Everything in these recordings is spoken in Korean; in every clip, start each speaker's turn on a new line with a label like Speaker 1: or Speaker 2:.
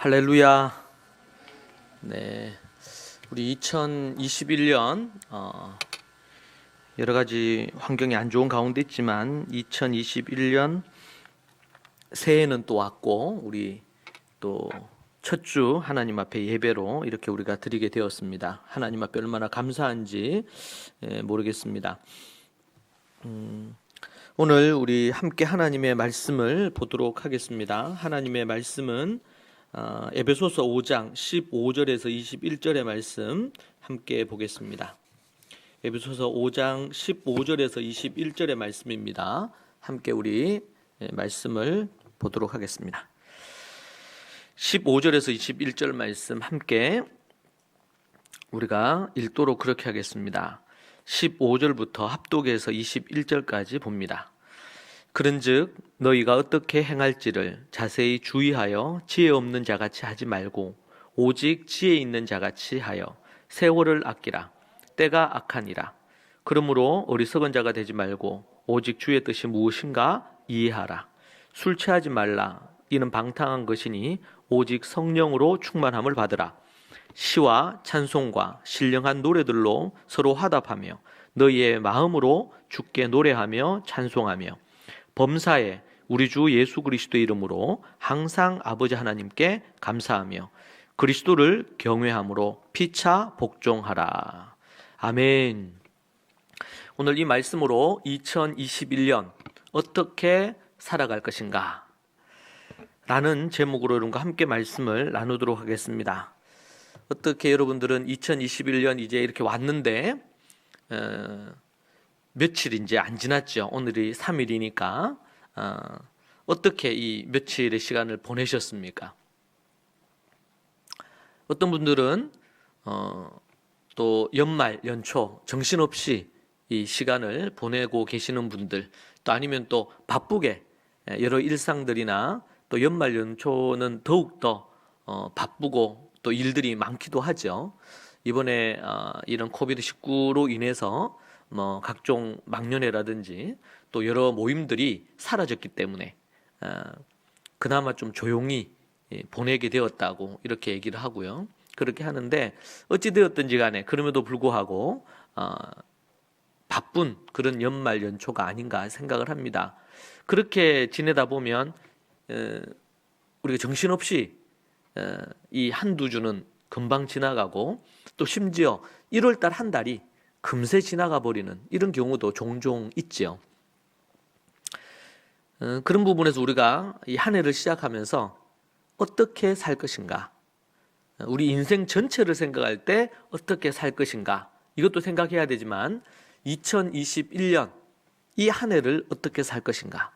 Speaker 1: 할렐루야. 네, 우리 2021년 여러 가지 환경이 안 좋은 가운데 있지만 2021년 새해는 또 왔고 우리 또 첫 주 하나님 앞에 예배로 이렇게 우리가 드리게 되었습니다. 하나님 앞에 얼마나 감사한지 모르겠습니다. 오늘 우리 함께 하나님의 말씀을 보도록 하겠습니다. 하나님의 말씀은 에베소서 5장 15절에서 21절의 말씀 함께 보겠습니다. 에베소서 5장 15절에서 21절의 말씀입니다. 함께 우리 말씀을 보도록 하겠습니다. 15절에서 21절 말씀 함께 우리가 읽도록 그렇게 하겠습니다. 15절부터 합독해서 21절까지 봅니다. 그런즉 너희가 어떻게 행할지를 자세히 주의하여 지혜 없는 자같이 하지 말고 오직 지혜 있는 자같이 하여 세월을 아끼라. 때가 악하니라. 그러므로 어리석은 자가 되지 말고 오직 주의 뜻이 무엇인가 이해하라. 술 취하지 말라. 이는 방탕한 것이니 오직 성령으로 충만함을 받으라. 시와 찬송과 신령한 노래들로 서로 화답하며 너희의 마음으로 주께 노래하며 찬송하며 범사에 우리 주 예수 그리스도의 이름으로 항상 아버지 하나님께 감사하며 그리스도를 경외함으로 피차 복종하라. 아멘. 오늘 이 말씀으로 2021년 어떻게 살아갈 것인가 라는 제목으로 여러분과 함께 말씀을 나누도록 하겠습니다. 어떻게 여러분들은 2021년 이제 이렇게 왔는데 며칠 이제 안 지났죠. 오늘이 3일이니까 어떻게 이 며칠의 시간을 보내셨습니까? 어떤 분들은 또 연말 연초 정신없이 이 시간을 보내고 계시는 분들, 또 아니면 또 바쁘게 여러 일상들이나 또 연말 연초는 더욱더 바쁘고 또 일들이 많기도 하죠. 이번에 이런 코비드19로 인해서 각종 막년회라든지 또 여러 모임들이 사라졌기 때문에 그나마 좀 조용히 보내게 되었다고 이렇게 얘기를 하고요. 그렇게 하는데 어찌되었든지 간에 그럼에도 불구하고 바쁜 그런 연말 연초가 아닌가 생각을 합니다. 그렇게 지내다 보면 우리가 정신없이 이 한두 주는 금방 지나가고 또 심지어 1월달 한 달이 금세 지나가 버리는 이런 경우도 종종 있죠. 그런 부분에서 우리가 이 한 해를 시작하면서 어떻게 살 것인가, 우리 인생 전체를 생각할 때 어떻게 살 것인가, 이것도 생각해야 되지만 2021년 이 한 해를 어떻게 살 것인가,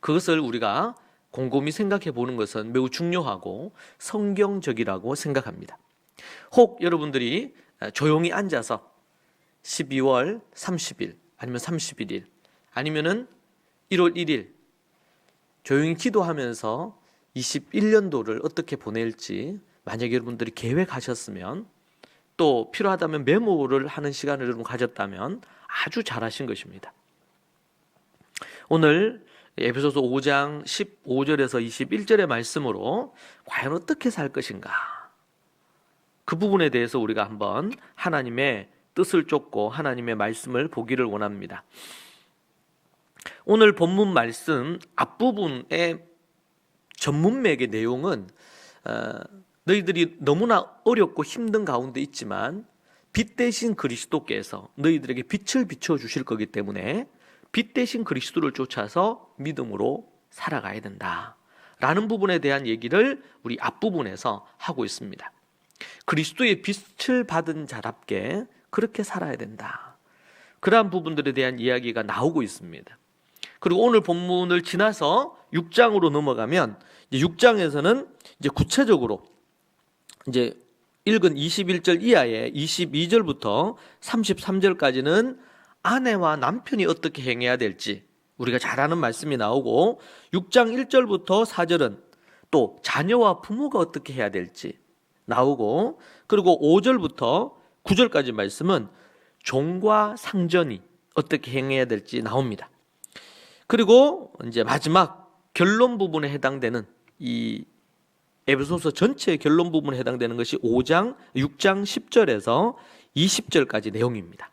Speaker 1: 그것을 우리가 곰곰이 생각해 보는 것은 매우 중요하고 성경적이라고 생각합니다. 혹 여러분들이 조용히 앉아서 12월 30일 아니면 31일 아니면은 1월 1일 조용히 기도하면서 21년도를 어떻게 보낼지 만약에 여러분들이 계획하셨으면, 또 필요하다면 메모를 하는 시간을 여러분 가졌다면 아주 잘하신 것입니다. 오늘 에베소서 5장 15절에서 21절의 말씀으로 과연 어떻게 살 것인가, 그 부분에 대해서 우리가 한번 하나님의 뜻을 쫓고 하나님의 말씀을 보기를 원합니다. 오늘 본문 말씀 앞부분의 전문맥의 내용은 너희들이 너무나 어렵고 힘든 가운데 있지만 빛 대신 그리스도께서 너희들에게 빛을 비춰주실 거기 때문에 빛 대신 그리스도를 쫓아서 믿음으로 살아가야 된다 라는 부분에 대한 얘기를 우리 앞부분에서 하고 있습니다. 그리스도의 빛을 받은 자답게 그렇게 살아야 된다, 그러한 부분들에 대한 이야기가 나오고 있습니다. 그리고 오늘 본문을 지나서 6장으로 넘어가면 이제 6장에서는 이제 구체적으로 이제 읽은 21절 이하의 22절부터 33절까지는 아내와 남편이 어떻게 행해야 될지 우리가 잘 아는 말씀이 나오고, 6장 1절부터 4절은 또 자녀와 부모가 어떻게 해야 될지 나오고, 그리고 5절부터 9절까지 말씀은 종과 상전이 어떻게 행해야 될지 나옵니다. 그리고 이제 마지막 결론 부분에 해당되는 이 에베소서 전체 결론 부분에 해당되는 것이 6장 10절에서 20절까지 내용입니다.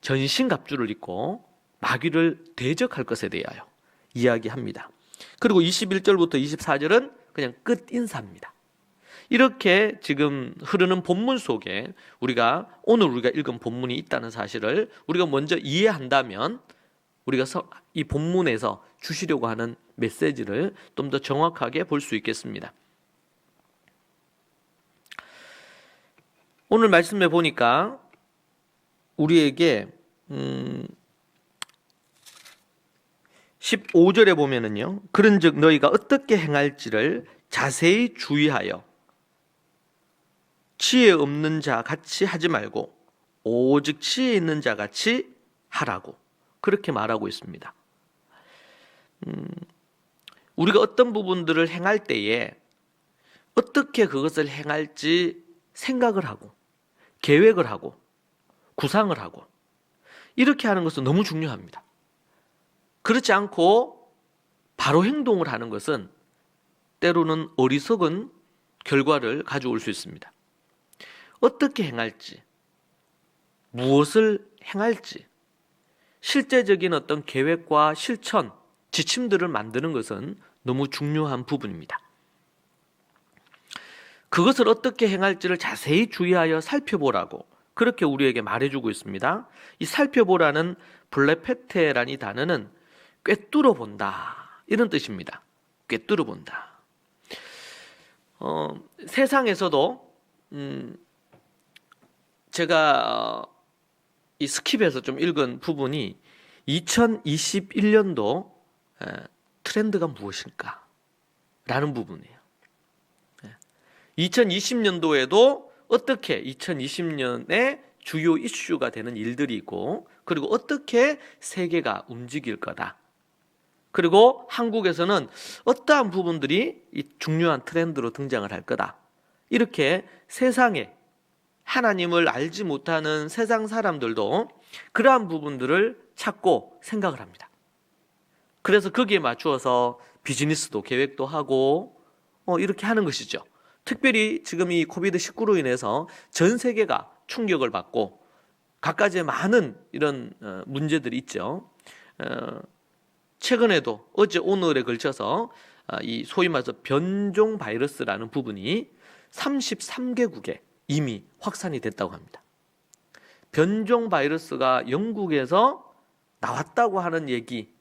Speaker 1: 전신갑주를 입고 마귀를 대적할 것에 대하여 이야기합니다. 그리고 21절부터 24절은 그냥 끝 인사입니다. 이렇게 지금 흐르는 본문 속에 오늘 우리가 읽은 본문이 있다는 사실을 우리가 먼저 이해한다면 우리가 이 본문에서 주시려고 하는 메시지를 좀 더 정확하게 볼 수 있겠습니다. 오늘 말씀해 보니까 우리에게 15절에 보면은요, 그런즉 너희가 어떻게 행할지를 자세히 주의하여 지혜 없는 자 같이 하지 말고 오직 지혜 있는 자 같이 하라고 그렇게 말하고 있습니다. 우리가 어떤 부분들을 행할 때에 어떻게 그것을 행할지 생각을 하고 계획을 하고 구상을 하고 이렇게 하는 것은 너무 중요합니다. 그렇지 않고 바로 행동을 하는 것은 때로는 어리석은 결과를 가져올 수 있습니다. 어떻게 행할지, 무엇을 행할지, 실제적인 어떤 계획과 실천, 지침들을 만드는 것은 너무 중요한 부분입니다. 그것을 어떻게 행할지를 자세히 주의하여 살펴보라고 그렇게 우리에게 말해주고 있습니다. 이 살펴보라는 블레페테라는 이 단어는 꿰뚫어 본다 이런 뜻입니다. 꿰뚫어 본다. 세상에서도 제가 이 스킵에서 좀 읽은 부분이 2021년도 트렌드가 무엇일까? 라는 부분이에요. 2020년도에도 어떻게 2020년에 주요 이슈가 되는 일들이 있고 그리고 어떻게 세계가 움직일 거다. 그리고 한국에서는 어떠한 부분들이 이 중요한 트렌드로 등장을 할 거다. 이렇게 세상에 하나님을 알지 못하는 세상 사람들도 그러한 부분들을 찾고 생각을 합니다. 그래서 거기에 맞추어서 비즈니스도 계획도 하고 이렇게 하는 것이죠. 특별히 지금 이 코비드19로 인해서 전 세계가 충격을 받고 갖가지의 많은 이런 문제들이 있죠. 최근에도 어제 오늘에 걸쳐서 이 소위 말해서 변종 바이러스라는 부분이 33개국에 이미 확산이 됐다고 합니다. 변종 바이러스가 영국에서 나왔다고 하는 얘기,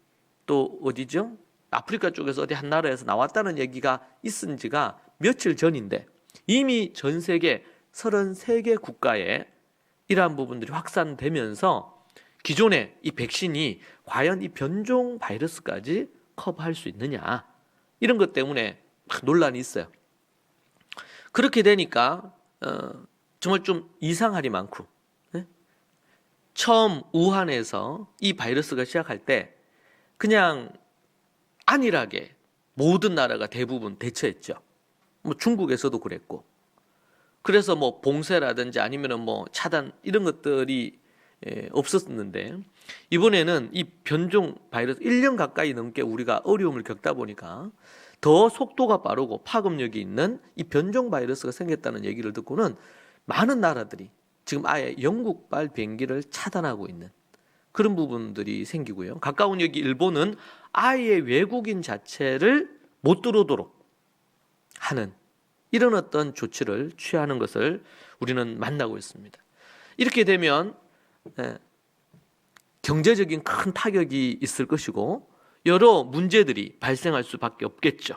Speaker 1: 또 어디죠? 아프리카 쪽에서 어디 한 나라에서 나왔다는 얘기가 있은 지가 며칠 전인데 이미 전 세계 33개 국가에 이러한 부분들이 확산되면서 기존의 이 백신이 과연 이 변종 바이러스까지 커버할 수 있느냐 이런 것 때문에 논란이 있어요. 그렇게 되니까 정말 좀 이상하리 많고 처음 우한에서 이 바이러스가 시작할 때 그냥 안일하게 모든 나라가 대부분 대처했죠. 뭐 중국에서도 그랬고 그래서 뭐 봉쇄라든지 아니면은 뭐 차단 이런 것들이 없었는데 이번에는 이 변종 바이러스 1년 가까이 넘게 우리가 어려움을 겪다 보니까 더 속도가 빠르고 파급력이 있는 이 변종 바이러스가 생겼다는 얘기를 듣고는 많은 나라들이 지금 아예 영국발 비행기를 차단하고 있는 그런 부분들이 생기고요. 가까운 여기 일본은 아예 외국인 자체를 못 들어오도록 하는 이런 어떤 조치를 취하는 것을 우리는 만나고 있습니다. 이렇게 되면 경제적인 큰 타격이 있을 것이고 여러 문제들이 발생할 수밖에 없겠죠.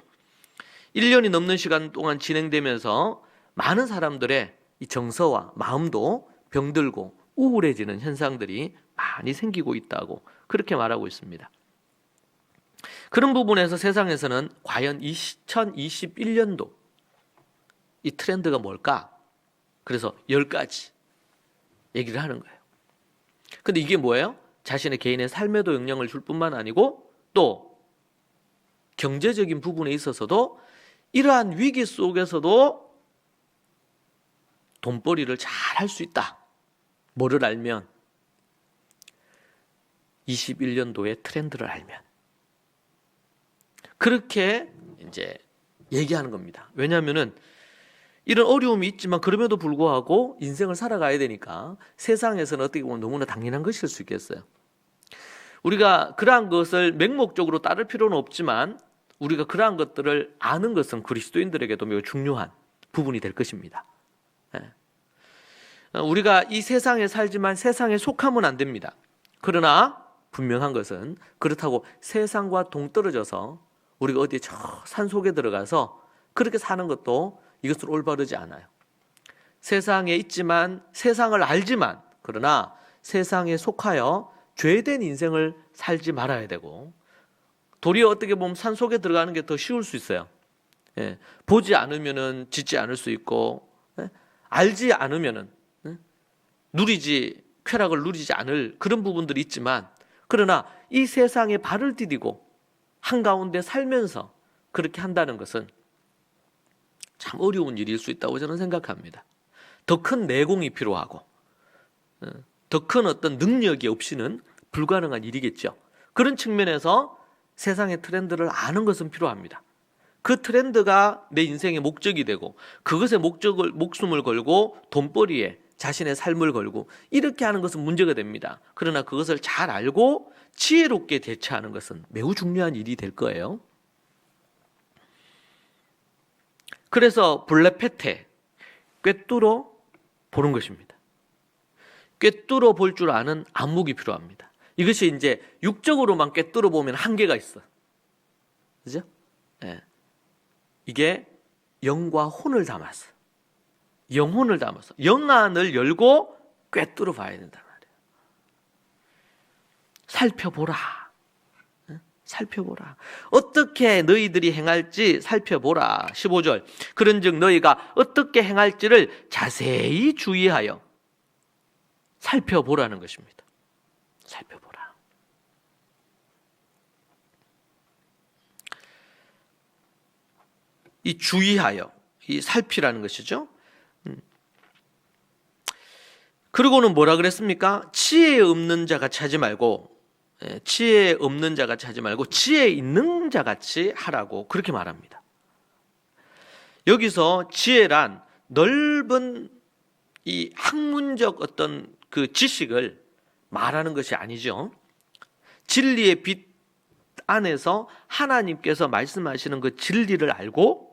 Speaker 1: 1년이 넘는 시간 동안 진행되면서 많은 사람들의 이 정서와 마음도 병들고 우울해지는 현상들이 많이 생기고 있다고 그렇게 말하고 있습니다. 그런 부분에서 세상에서는 과연 2021년도 이 트렌드가 뭘까? 그래서 10가지 얘기를 하는 거예요. 근데 이게 뭐예요? 자신의 개인의 삶에도 영향을 줄 뿐만 아니고 또 경제적인 부분에 있어서도 이러한 위기 속에서도 돈벌이를 잘 할 수 있다. 뭐를 알면? 21년도의 트렌드를 알면. 그렇게 이제 얘기하는 겁니다. 왜냐하면은 이런 어려움이 있지만 그럼에도 불구하고 인생을 살아가야 되니까 세상에서는 어떻게 보면 너무나 당연한 것일 수 있겠어요. 우리가 그러한 것을 맹목적으로 따를 필요는 없지만 우리가 그러한 것들을 아는 것은 그리스도인들에게도 매우 중요한 부분이 될 것입니다. 우리가 이 세상에 살지만 세상에 속하면 안 됩니다. 그러나 분명한 것은 그렇다고 세상과 동떨어져서 우리가 어디 저 산속에 들어가서 그렇게 사는 것도 이것은 올바르지 않아요. 세상에 있지만 세상을 알지만 그러나 세상에 속하여 죄된 인생을 살지 말아야 되고 도리어 어떻게 보면 산속에 들어가는 게 더 쉬울 수 있어요. 보지 않으면은 짓지 않을 수 있고 알지 않으면은 쾌락을 누리지 않을 그런 부분들이 있지만 그러나 이 세상에 발을 디디고 한가운데 살면서 그렇게 한다는 것은 참 어려운 일일 수 있다고 저는 생각합니다. 더 큰 내공이 필요하고 더 큰 어떤 능력이 없이는 불가능한 일이겠죠. 그런 측면에서 세상의 트렌드를 아는 것은 필요합니다. 그 트렌드가 내 인생의 목적이 되고 그것에 목숨을 걸고 돈벌이에 자신의 삶을 걸고 이렇게 하는 것은 문제가 됩니다. 그러나 그것을 잘 알고 지혜롭게 대처하는 것은 매우 중요한 일이 될 거예요. 그래서 블레페테, 꿰뚫어 보는 것입니다. 꿰뚫어 볼 줄 아는 안목이 필요합니다. 이것이 이제 육적으로만 꿰뚫어 보면 한계가 있어. 그죠? 이게 영과 혼을 담아서 영혼을 담아서 영안을 열고 꿰뚫어 봐야 된단 말이에요. 살펴보라. 살펴보라. 어떻게 너희들이 행할지 살펴보라. 15절. 그런즉 너희가 어떻게 행할지를 자세히 주의하여 살펴보라는 것입니다. 살펴보라. 이 주의하여, 이 살피라는 것이죠. 그리고는 뭐라 그랬습니까? 지혜 없는 자 같이 하지 말고 지혜 없는 자 같이 하지 말고 지혜 있는 자 같이 하라고 그렇게 말합니다. 여기서 지혜란 넓은 이 학문적 어떤 그 지식을 말하는 것이 아니죠. 진리의 빛 안에서 하나님께서 말씀하시는 그 진리를 알고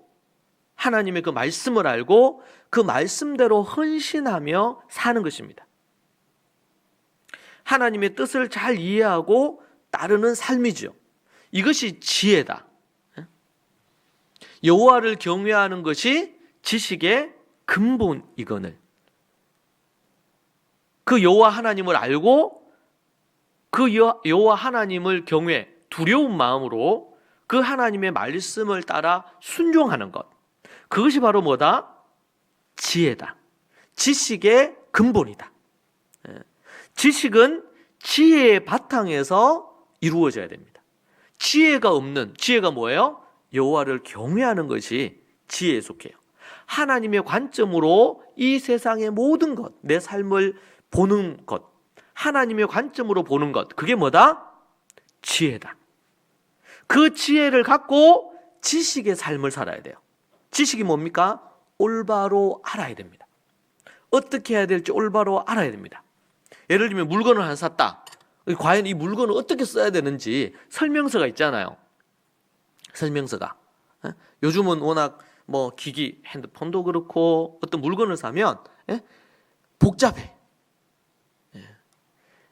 Speaker 1: 하나님의 그 말씀을 알고 그 말씀대로 헌신하며 사는 것입니다. 하나님의 뜻을 잘 이해하고 따르는 삶이죠. 이것이 지혜다. 여호와를 경외하는 것이 지식의 근본이거늘. 그 여호와 하나님을 알고 그 여호와 하나님을 경외, 두려운 마음으로 그 하나님의 말씀을 따라 순종하는 것. 그것이 바로 뭐다? 지혜다. 지식의 근본이다. 지식은 지혜의 바탕에서 이루어져야 됩니다. 지혜가 뭐예요? 여호와를 경외하는 것이 지혜에 속해요. 하나님의 관점으로 이 세상의 모든 것, 내 삶을 보는 것, 하나님의 관점으로 보는 것, 그게 뭐다? 지혜다. 그 지혜를 갖고 지식의 삶을 살아야 돼요. 지식이 뭡니까? 올바로 알아야 됩니다. 어떻게 해야 될지 올바로 알아야 됩니다. 예를 들면 물건을 하나 샀다. 과연 이 물건을 어떻게 써야 되는지 설명서가 있잖아요. 설명서가. 요즘은 워낙 뭐 기기, 핸드폰도 그렇고 어떤 물건을 사면 복잡해.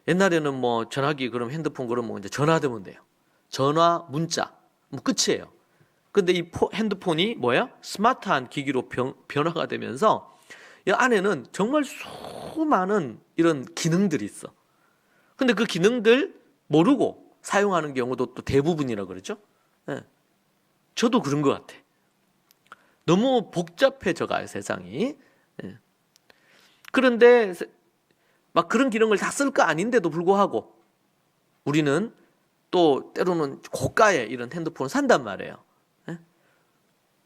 Speaker 1: 옛날에는 뭐 전화기 그럼 핸드폰 그러면 이제 전화되면 돼요. 전화, 문자, 뭐 끝이에요. 근데 이 핸드폰이 뭐야? 스마트한 기기로 변화가 되면서 이 안에는 정말 수많은 이런 기능들이 있어. 근데 그 기능들 모르고 사용하는 경우도 또 대부분이라 그러죠. 저도 그런 것 같아. 너무 복잡해져 가요, 세상이. 그런데 막 그런 기능을 다 쓸 거 아닌데도 불구하고 우리는 또 때로는 고가의 이런 핸드폰을 산단 말이에요.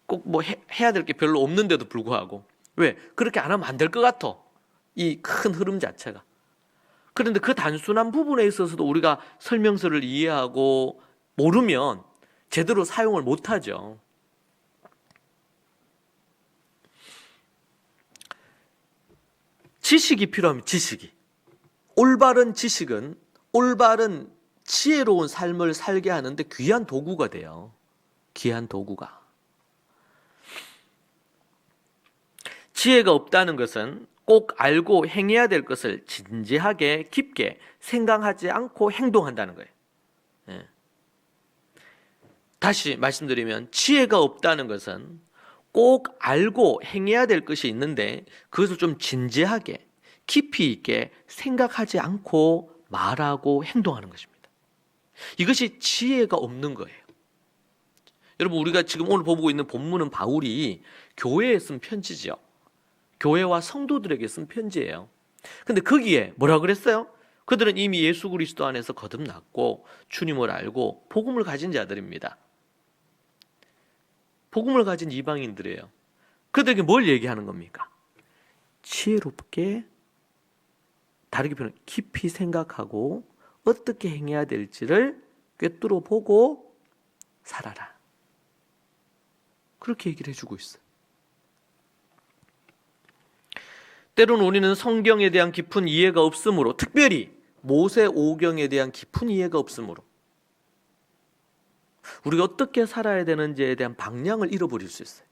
Speaker 1: 꼭 뭐 해야 될 게 별로 없는데도 불구하고. 왜? 그렇게 안 하면 안 될 것 같아. 이 큰 흐름 자체가. 그런데 그 단순한 부분에 있어서도 우리가 설명서를 이해하고 모르면 제대로 사용을 못하죠. 지식이 필요합니다. 지식이. 올바른 지식은 올바른 지혜로운 삶을 살게 하는데 귀한 도구가 돼요. 귀한 도구가. 지혜가 없다는 것은 꼭 알고 행해야 될 것을 진지하게 깊게 생각하지 않고 행동한다는 거예요. 예. 다시 말씀드리면 지혜가 없다는 것은 꼭 알고 행해야 될 것이 있는데 그것을 좀 진지하게 깊이 있게 생각하지 않고 말하고 행동하는 것입니다. 이것이 지혜가 없는 거예요. 여러분, 우리가 지금 오늘 보고 있는 본문은 바울이 교회에 쓴 편지죠. 교회와 성도들에게 쓴 편지예요. 근데 거기에 뭐라 그랬어요? 그들은 이미 예수 그리스도 안에서 거듭났고 주님을 알고 복음을 가진 자들입니다. 복음을 가진 이방인들이에요. 그들에게 뭘 얘기하는 겁니까? 지혜롭게, 다르게 표현, 깊이 생각하고 어떻게 행해야 될지를 꿰뚫어 보고 살아라. 그렇게 얘기를 해주고 있어요. 때로는 우리는 성경에 대한 깊은 이해가 없으므로, 특별히 모세오경에 대한 깊은 이해가 없으므로 우리가 어떻게 살아야 되는지에 대한 방향을 잃어버릴 수 있어요.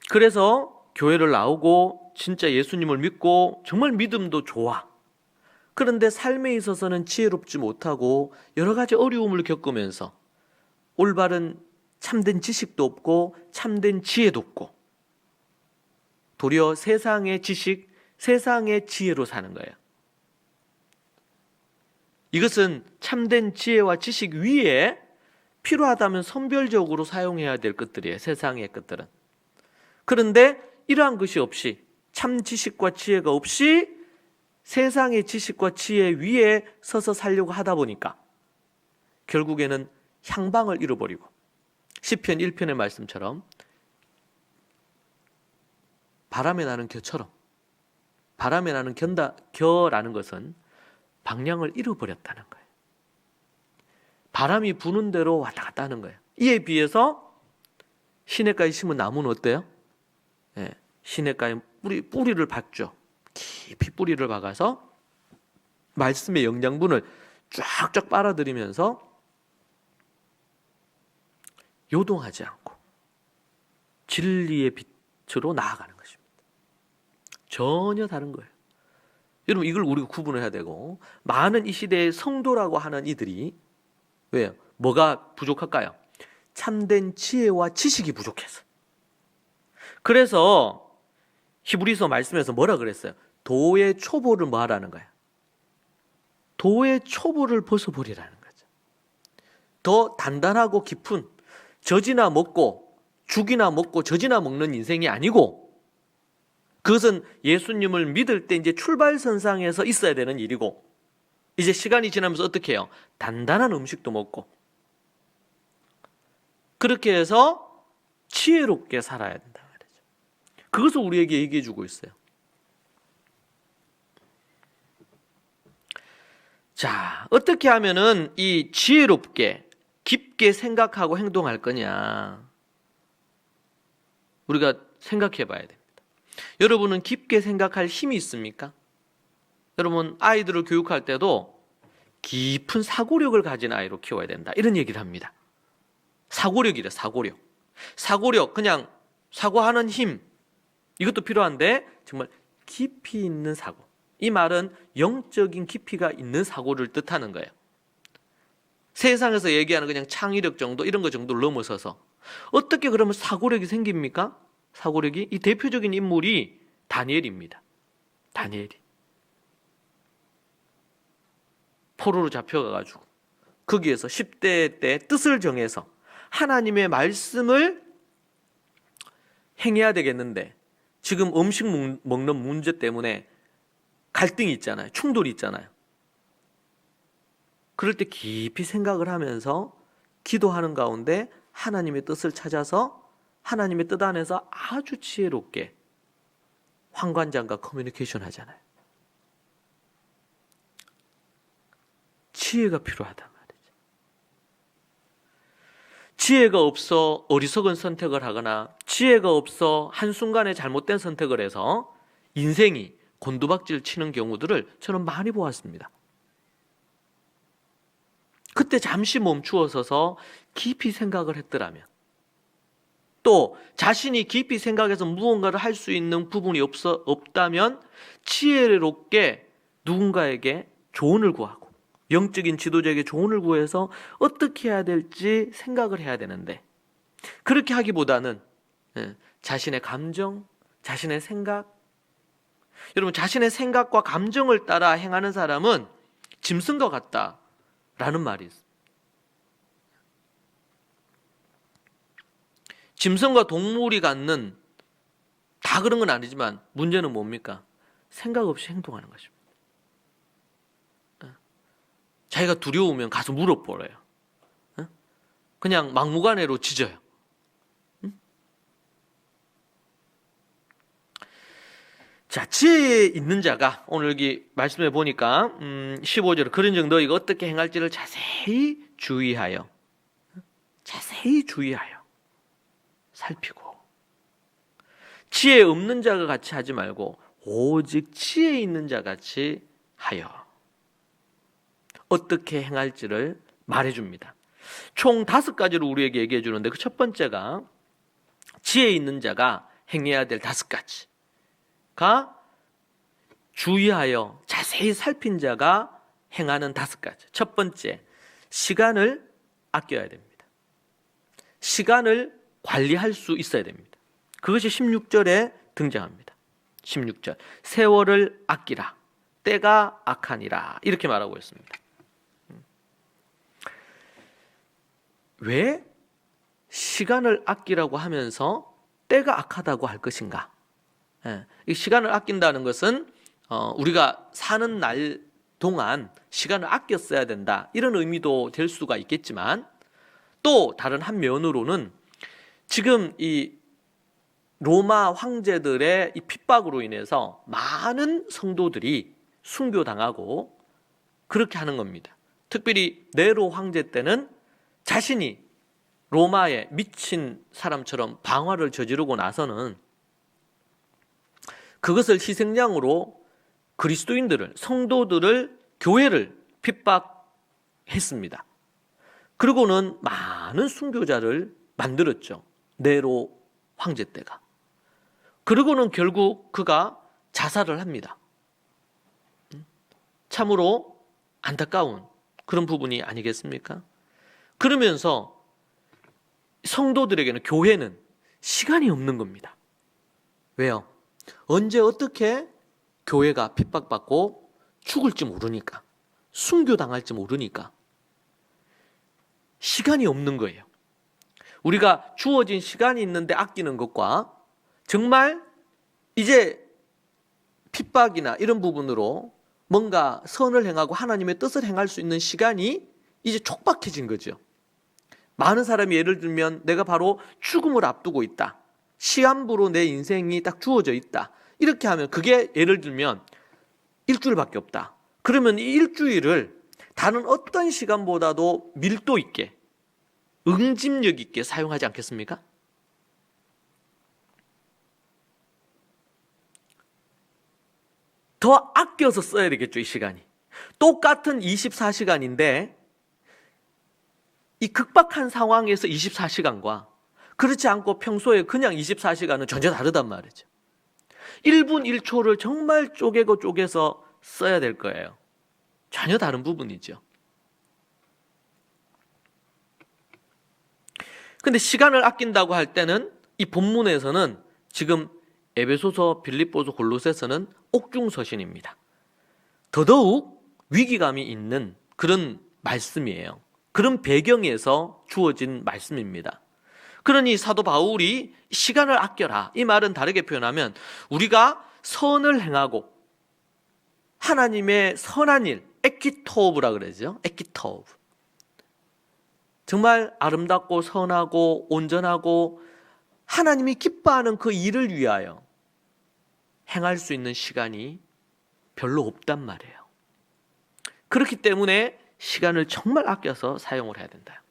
Speaker 1: 그래서 교회를 나오고 진짜 예수님을 믿고 정말 믿음도 좋아. 그런데 삶에 있어서는 지혜롭지 못하고 여러 가지 어려움을 겪으면서 올바른 참된 지식도 없고 참된 지혜도 없고 도리어 세상의 지식, 세상의 지혜로 사는 거예요. 이것은 참된 지혜와 지식 위에 필요하다면 선별적으로 사용해야 될 것들이에요. 세상의 것들은. 그런데 이러한 것이 없이, 참 지식과 지혜가 없이 세상의 지식과 지혜 위에 서서 살려고 하다 보니까 결국에는 향방을 잃어버리고, 시편 1편의 말씀처럼 바람에 나는 겨처럼, 바람에 나는 겨라는 것은 방향을 잃어버렸다는 거예요. 바람이 부는 대로 왔다 갔다 하는 거예요. 이에 비해서 시냇가에 심은 나무는 어때요? 네, 시냇가에 뿌리를 박죠. 깊이 뿌리를 박아서 말씀의 영양분을 쫙쫙 빨아들이면서 요동하지 않고 진리의 빛으로 나아가는 것입니다. 전혀 다른 거예요. 여러분, 이걸 우리가 구분해야 되고, 많은 이 시대의 성도라고 하는 이들이 왜요? 뭐가 부족할까요? 참된 지혜와 지식이 부족해서. 그래서 히브리서 말씀에서 뭐라 그랬어요? 도의 초보를 뭐 하라는 거예요? 도의 초보를 벗어버리라는 거죠. 더 단단하고 깊은 젖이나 먹고 죽이나 먹고 젖이나 먹는 인생이 아니고, 그것은 예수님을 믿을 때 이제 출발선상에서 있어야 되는 일이고, 이제 시간이 지나면서 어떻게 해요? 단단한 음식도 먹고 그렇게 해서 지혜롭게 살아야 된다 말이죠. 그것을 우리에게 얘기해 주고 있어요. 자, 어떻게 하면은 이 지혜롭게 깊게 생각하고 행동할 거냐? 우리가 생각해 봐야 됩니다. 여러분은 깊게 생각할 힘이 있습니까? 여러분, 아이들을 교육할 때도 깊은 사고력을 가진 아이로 키워야 된다, 이런 얘기를 합니다. 사고력이래, 사고력. 사고력, 그냥 사고하는 힘, 이것도 필요한데 정말 깊이 있는 사고. 이 말은 영적인 깊이가 있는 사고를 뜻하는 거예요. 세상에서 얘기하는 그냥 창의력 정도, 이런 거 정도를 넘어서서 어떻게 그러면 사고력이 생깁니까? 사고력이, 이 대표적인 인물이 다니엘입니다. 다니엘이 포로로 잡혀가가지고 거기에서 10대 때 뜻을 정해서 하나님의 말씀을 행해야 되겠는데, 지금 음식 먹는 문제 때문에 갈등이 있잖아요. 충돌이 있잖아요. 그럴 때 깊이 생각을 하면서 기도하는 가운데 하나님의 뜻을 찾아서 하나님의 뜻 안에서 아주 지혜롭게 황관장과 커뮤니케이션 하잖아요. 지혜가 필요하단 말이죠. 지혜가 없어 어리석은 선택을 하거나 지혜가 없어 한순간에 잘못된 선택을 해서 인생이 곤두박질 치는 경우들을 저는 많이 보았습니다. 그때 잠시 멈추어 서서 깊이 생각을 했더라면, 또 자신이 깊이 생각해서 무언가를 할 수 있는 부분이 없다면 지혜롭게 누군가에게 조언을 구하고 영적인 지도자에게 조언을 구해서 어떻게 해야 될지 생각을 해야 되는데, 그렇게 하기보다는 자신의 감정, 자신의 생각, 여러분, 자신의 생각과 감정을 따라 행하는 사람은 짐승과 같다라는 말이 있습니다. 짐승과 동물이 갖는, 다 그런 건 아니지만 문제는 뭡니까? 생각 없이 행동하는 것입니다. 자기가 두려우면 가서 물어버려요. 그냥 막무가내로 짖어요. 자, 지혜에 있는 자가, 오늘 여기 말씀해 보니까 15절, 그런즉 너희가 어떻게 행할지를 자세히 주의하여 살피고, 지혜 없는 자가 같이 하지 말고 오직 지혜 있는 자 같이 하여 어떻게 행할지를 말해줍니다. 총 5가지로 우리에게 얘기해 주는데, 그 첫 번째가 지혜 있는 자가 행해야 될 5가지가 주의하여 자세히 살핀 자가 행하는 5가지. 첫 번째, 시간을 아껴야 됩니다. 시간을 관리할 수 있어야 됩니다. 그것이 16절에 등장합니다. 16절, 세월을 아끼라, 때가 악하니라, 이렇게 말하고 있습니다. 왜 시간을 아끼라고 하면서 때가 악하다고 할 것인가? 이 시간을 아낀다는 것은 우리가 사는 날 동안 시간을 아껴 써야 된다, 이런 의미도 될 수가 있겠지만, 또 다른 한 면으로는 지금 이 로마 황제들의 이 핍박으로 인해서 많은 성도들이 순교당하고 그렇게 하는 겁니다. 특별히 네로 황제 때는 자신이 로마에 미친 사람처럼 방화를 저지르고 나서는 그것을 희생양으로 그리스도인들을, 성도들을, 교회를 핍박했습니다. 그리고는 많은 순교자를 만들었죠, 네로 황제 때가. 그리고는 결국 그가 자살을 합니다. 참으로 안타까운 그런 부분이 아니겠습니까? 그러면서 성도들에게는, 교회는 시간이 없는 겁니다. 왜요? 언제 어떻게 교회가 핍박받고 죽을지 모르니까, 순교당할지 모르니까 시간이 없는 거예요. 우리가 주어진 시간이 있는데 아끼는 것과 정말 이제 핍박이나 이런 부분으로 뭔가 선을 행하고 하나님의 뜻을 행할 수 있는 시간이 이제 촉박해진 거죠. 많은 사람이 예를 들면 내가 바로 죽음을 앞두고 있다, 시한부로 내 인생이 딱 주어져 있다, 이렇게 하면, 그게 예를 들면 일주일밖에 없다. 그러면 이 일주일을 다른 어떤 시간보다도 밀도 있게, 응집력 있게 사용하지 않겠습니까? 더 아껴서 써야 되겠죠, 이 시간이. 똑같은 24시간인데 이 극박한 상황에서 24시간과 그렇지 않고 평소에 그냥 24시간은 전혀 다르단 말이죠. 1분 1초를 정말 쪼개서 써야 될 거예요. 전혀 다른 부분이죠. 근데 시간을 아낀다고 할 때는 이 본문에서는 지금 에베소서, 빌립보서, 골로새서는 옥중서신입니다. 더더욱 위기감이 있는 그런 말씀이에요. 그런 배경에서 주어진 말씀입니다. 그러니 사도 바울이 시간을 아껴라, 이 말은 다르게 표현하면 우리가 선을 행하고 하나님의 선한 일, 에키토브라 그러죠. 에키토브. 정말 아름답고 선하고 온전하고 하나님이 기뻐하는 그 일을 위하여 행할 수 있는 시간이 별로 없단 말이에요. 그렇기 때문에 시간을 정말 아껴서 사용을 해야 된다.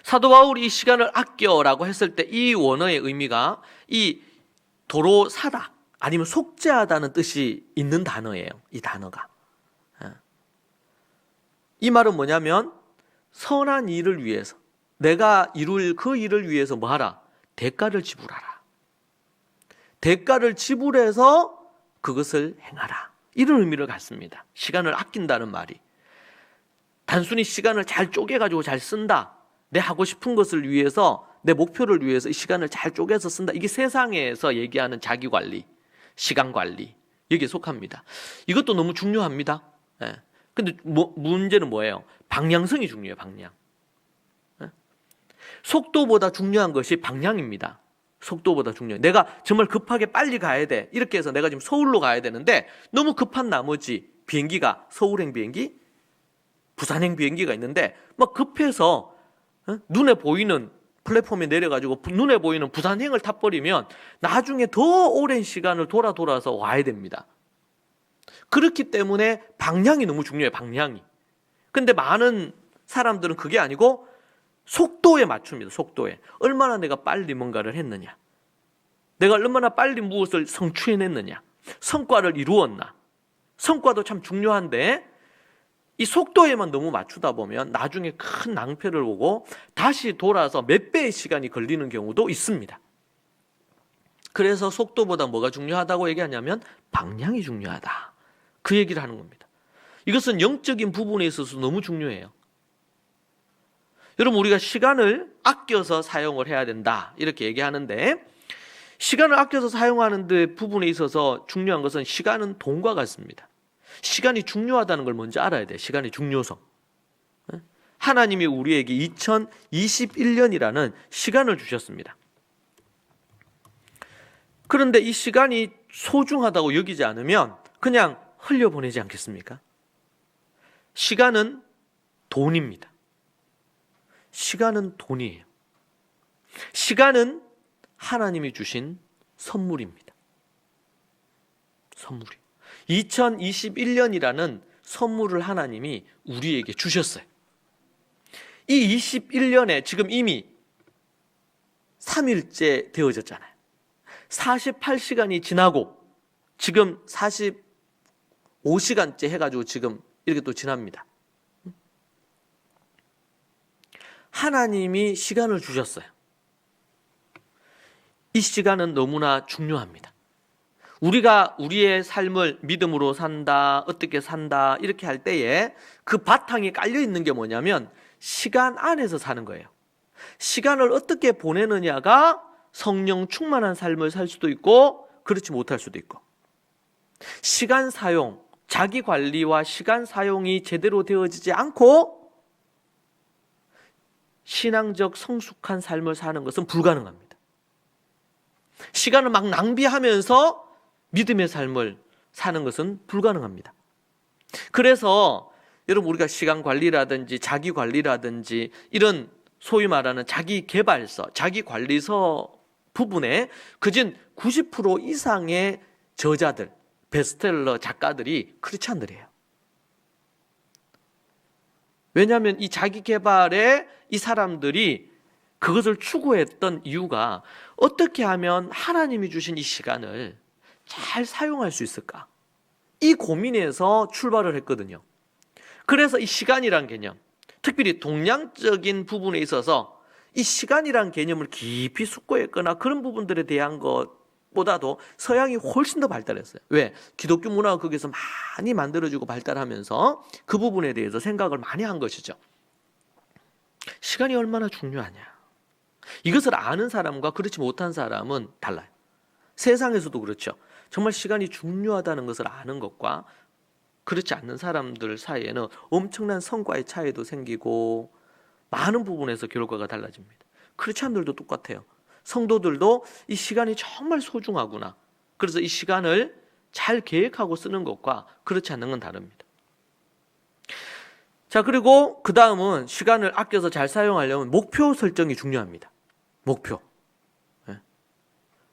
Speaker 1: 사도 바울이 이 시간을 아껴라고 했을 때 이 원어의 의미가 이 도로 사다 아니면 속죄하다는 뜻이 있는 단어예요. 이 단어가. 이 말은 뭐냐면 선한 일을 위해서 내가 이룰 그 일을 위해서 뭐 하라? 대가를 지불하라. 대가를 지불해서 그것을 행하라. 이런 의미를 갖습니다. 시간을 아낀다는 말이. 단순히 시간을 잘 쪼개가지고 잘 쓴다. 내 하고 싶은 것을 위해서, 내 목표를 위해서 이 시간을 잘 쪼개서 쓴다. 이게 세상에서 얘기하는 자기관리, 시간관리, 여기에 속합니다. 이것도 너무 중요합니다. 근데 문제는 뭐예요? 방향성이 중요해요. 방향. 속도보다 중요한 것이 방향입니다. 속도보다 중요해요. 내가 정말 급하게 빨리 가야 돼. 이렇게 해서 내가 지금 서울로 가야 되는데 너무 급한 나머지 비행기가 서울행 비행기, 부산행 비행기가 있는데 막 급해서 눈에 보이는 플랫폼에 내려가지고 눈에 보이는 부산행을 타버리면 나중에 더 오랜 시간을 돌아서 와야 됩니다. 그렇기 때문에 방향이 너무 중요해요. 방향이. 근데 많은 사람들은 그게 아니고 속도에 맞춥니다. 속도에. 얼마나 내가 빨리 뭔가를 했느냐. 내가 얼마나 빨리 무엇을 성취해냈느냐. 성과를 이루었나. 성과도 참 중요한데 이 속도에만 너무 맞추다 보면 나중에 큰 낭패를 보고 다시 돌아서 몇 배의 시간이 걸리는 경우도 있습니다. 그래서 속도보다 뭐가 중요하다고 얘기하냐면 방향이 중요하다. 그 얘기를 하는 겁니다. 이것은 영적인 부분에 있어서 너무 중요해요. 여러분, 우리가 시간을 아껴서 사용을 해야 된다 이렇게 얘기하는데, 시간을 아껴서 사용하는 데 부분에 있어서 중요한 것은 시간은 돈과 같습니다. 시간이 중요하다는 걸 먼저 알아야 돼요. 시간의 중요성. 하나님이 우리에게 2021년이라는 시간을 주셨습니다. 그런데 이 시간이 소중하다고 여기지 않으면 그냥 흘려보내지 않겠습니까? 시간은 돈입니다. 시간은 돈이에요. 시간은 하나님이 주신 선물입니다. 선물이요. 2021년이라는 선물을 하나님이 우리에게 주셨어요. 이 21년에 지금 이미 3일째 되어졌잖아요. 48시간이 지나고 지금 45시간째 해가지고 지금 이렇게 또 지납니다. 하나님이 시간을 주셨어요. 이 시간은 너무나 중요합니다. 우리가 우리의 삶을 믿음으로 산다, 어떻게 산다 이렇게 할 때에 그 바탕에 깔려 있는 게 뭐냐면 시간 안에서 사는 거예요. 시간을 어떻게 보내느냐가 성령 충만한 삶을 살 수도 있고 그렇지 못할 수도 있고, 시간 사용, 자기 관리와 시간 사용이 제대로 되어지지 않고 신앙적 성숙한 삶을 사는 것은 불가능합니다. 시간을 막 낭비하면서 믿음의 삶을 사는 것은 불가능합니다. 그래서 여러분, 우리가 시간 관리라든지 자기 관리라든지 이런 소위 말하는 자기 개발서, 자기 관리서 부분에 그진 90% 이상의 저자들, 베스트셀러 작가들이 크리스찬들이에요. 왜냐하면 이 자기 개발에 이 사람들이 그것을 추구했던 이유가 어떻게 하면 하나님이 주신 이 시간을 잘 사용할 수 있을까? 이 고민에서 출발을 했거든요. 그래서 이 시간이란 개념, 특별히 동양적인 부분에 있어서 이 시간이란 개념을 깊이 숙고했거나 그런 부분들에 대한 것보다도 서양이 훨씬 더 발달했어요. 왜? 기독교 문화가 거기서 많이 만들어지고 발달하면서 그 부분에 대해서 생각을 많이 한 것이죠. 시간이 얼마나 중요하냐. 이것을 아는 사람과 그렇지 못한 사람은 달라요. 세상에서도 그렇죠. 정말 시간이 중요하다는 것을 아는 것과 그렇지 않는 사람들 사이에는 엄청난 성과의 차이도 생기고 많은 부분에서 결과가 달라집니다. 크리스찬들도 똑같아요. 성도들도 이 시간이 정말 소중하구나. 그래서 이 시간을 잘 계획하고 쓰는 것과 그렇지 않는 건 다릅니다. 자, 그리고 그 다음은 시간을 아껴서 잘 사용하려면 목표 설정이 중요합니다. 목표.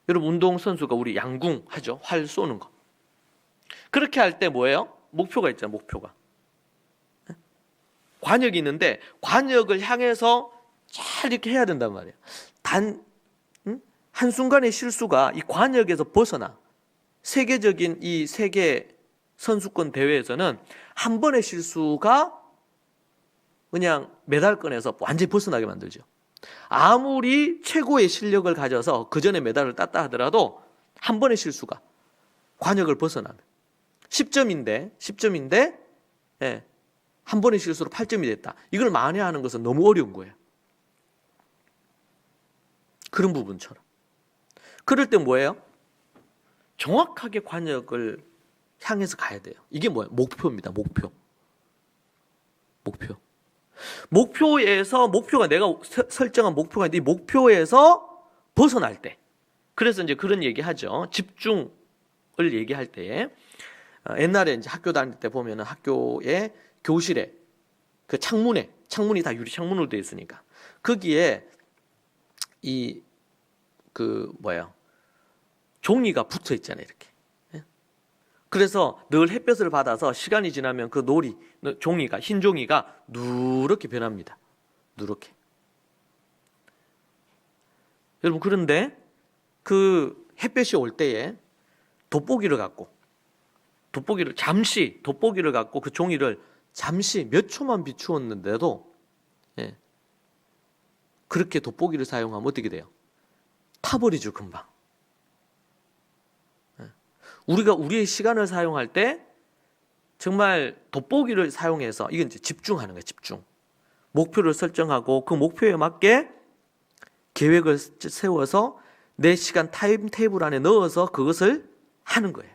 Speaker 1: 여러분, 운동선수가 우리 양궁 하죠. 활 쏘는 거. 그렇게 할 때 뭐예요? 목표가 있잖아요. 목표가. 관역이 있는데 관역을 향해서 잘 이렇게 해야 된단 말이에요. 단 한순간의 실수가 이 관역에서 벗어나 세계적인 이 세계 선수권 대회에서는 한 번의 실수가 그냥 메달권에서 완전히 벗어나게 만들죠. 아무리 최고의 실력을 가져서 그 전에 메달을 땄다 하더라도 한 번의 실수가 관역을 벗어나면 10점인데 예, 한 번의 실수로 8점이 됐다. 이걸 만회하는 것은 너무 어려운 거예요. 그런 부분처럼. 그럴 때 뭐예요? 정확하게 관역을 향해서 가야 돼요. 이게 뭐예요? 목표입니다. 목표에서 목표가 내가 설정한 목표가 있는데 이 목표에서 벗어날 때. 그래서 이제 그런 얘기 하죠. 집중을 얘기할 때 옛날에 이제 학교 다닐 때 보면은 학교의 교실에 그 창문이 다 유리 창문으로 되어 있으니까 거기에 이 종이가 붙어 있잖아요, 이렇게. 그래서 늘 햇볕을 받아서 시간이 지나면 그 흰 종이가 누렇게 변합니다. 누렇게. 여러분, 그런데 그 햇볕이 올 때에 돋보기를 갖고 그 종이를 잠시 몇 초만 비추었는데도 그렇게 돋보기를 사용하면 어떻게 돼요? 타버리죠, 금방. 우리가 우리의 시간을 사용할 때 정말 돋보기를 사용해서 이건 이제 집중하는 거예요, 집중. 목표를 설정하고 그 목표에 맞게 계획을 세워서 내 시간 타임테이블 안에 넣어서 그것을 하는 거예요.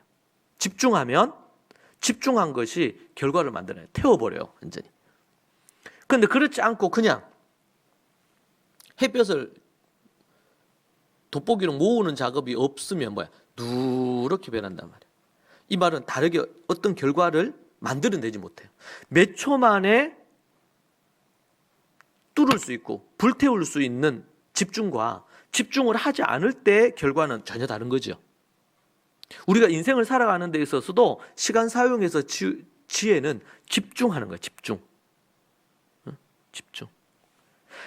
Speaker 1: 집중하면 집중한 것이 결과를 만들어요. 태워버려요, 완전히. 그런데 그렇지 않고 그냥 햇볕을 돋보기로 모으는 작업이 없으면 뭐야? 누렇게 변한단 말이에요. 이 말은 다르게 어떤 결과를 만들어내지 못해요. 몇 초 만에 뚫을 수 있고 불태울 수 있는 집중과 집중을 하지 않을 때 결과는 전혀 다른 거죠. 우리가 인생을 살아가는 데 있어서도 시간 사용에서 지혜는 집중하는 거예요. 집중.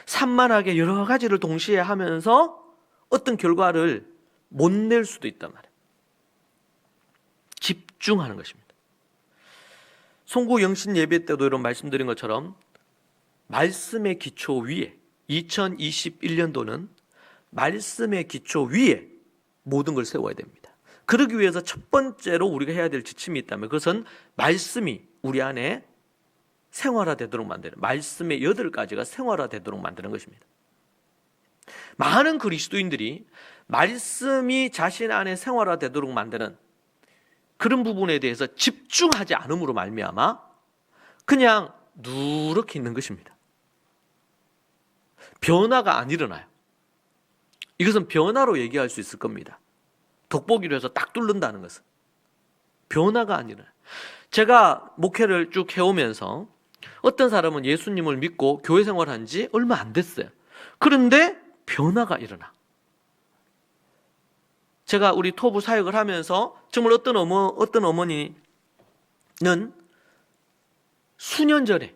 Speaker 1: 산만하게 여러 가지를 동시에 하면서 어떤 결과를 못 낼 수도 있단 말이에요. 집중하는 것입니다. 송구 영신 예배 때도 이런 말씀드린 것처럼 말씀의 기초 위에 2021년도는 말씀의 기초 위에 모든 걸 세워야 됩니다. 그러기 위해서 첫 번째로 우리가 해야 될 지침이 있다면 그것은 말씀이 우리 안에 생활화되도록 만드는, 말씀의 8가지가 생활화되도록 만드는 것입니다. 많은 그리스도인들이 말씀이 자신 안에 생활화되도록 만드는 그런 부분에 대해서 집중하지 않음으로 말미암아 그냥 누렇게 있는 것입니다. 변화가 안 일어나요. 이것은 변화로 얘기할 수 있을 겁니다. 돋보기로 해서 딱 뚫는다는 것은 변화가 안 일어나요. 제가 목회를 쭉 해오면서 어떤 사람은 예수님을 믿고 교회 생활한 지 얼마 안 됐어요. 그런데 변화가 일어나. 제가 우리 토부 사역을 하면서 정말 어떤 어머니는 수년 전에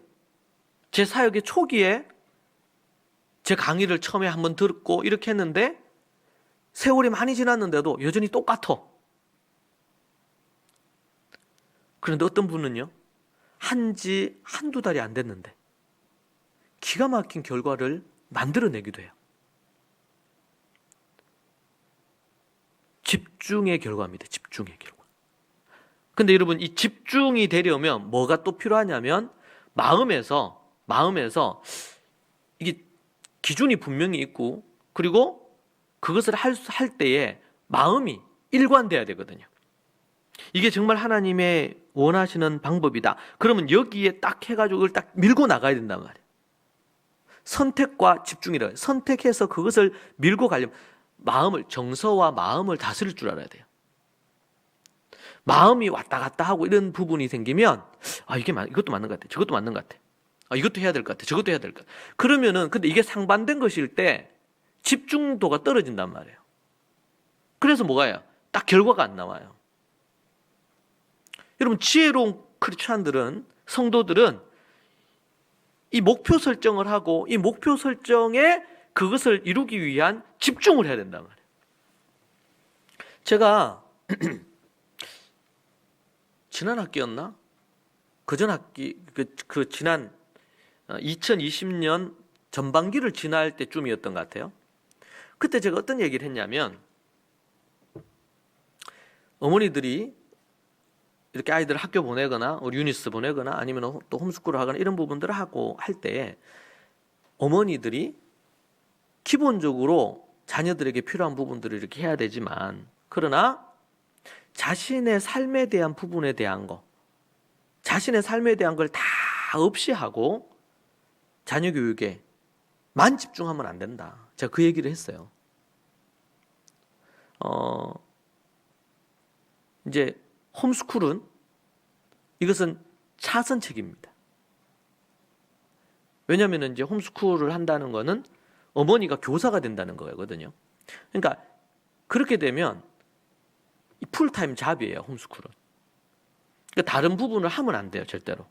Speaker 1: 제 사역의 초기에 제 강의를 처음에 한번 듣고 이렇게 했는데 세월이 많이 지났는데도 여전히 똑같아. 그런데 어떤 분은요, 한지 한두 달이 안 됐는데 기가 막힌 결과를 만들어내기도 해요. 집중의 결과입니다. 집중의 결과. 근데 여러분, 이 집중이 되려면 뭐가 또 필요하냐면 마음에서 이게 기준이 분명히 있고 그리고 그것을 할 때에 마음이 일관돼야 되거든요. 이게 정말 하나님의 원하시는 방법이다. 그러면 여기에 딱 해가지고 그걸 딱 밀고 나가야 된단 말이에요. 선택과 집중이라. 선택해서 그것을 밀고 가려면 정서와 마음을 다스릴 줄 알아야 돼요. 마음이 왔다 갔다 하고 이런 부분이 생기면 이것도 맞는 것 같아. 저것도 맞는 것 같아. 이것도 해야 될 것 같아. 저것도 해야 될 것 같아. 그러면은 근데 이게 상반된 것일 때 집중도가 떨어진단 말이에요. 그래서 뭐가요? 딱 결과가 안 나와요. 여러분, 지혜로운 크리스찬들은, 성도들은 이 목표 설정을 하고 이 목표 설정에 그것을 이루기 위한 집중을 해야 된단 말이에요. 제가 지난 학기였나? 그전 학기 지난 2020년 전반기를 지날 때쯤이었던 것 같아요. 그때 제가 어떤 얘기를 했냐면 어머니들이 이렇게 아이들 학교 보내거나 유니스 보내거나 아니면 또 홈스쿨을 하거나 이런 부분들을 하고 할 때 어머니들이 기본적으로 자녀들에게 필요한 부분들을 이렇게 해야 되지만 그러나 자신의 삶에 대한 부분에 대한 거 자신의 삶에 대한 걸 다 없이 하고 자녀 교육에 만 집중하면 안 된다. 제가 그 얘기를 했어요. 이제 홈스쿨은 이것은 차선책입니다. 왜냐하면 이제 홈스쿨을 한다는 거는 어머니가 교사가 된다는 거거든요. 그러니까 그렇게 되면 풀타임 잡이에요, 홈스쿨은. 그러니까 다른 부분을 하면 안 돼요, 절대로.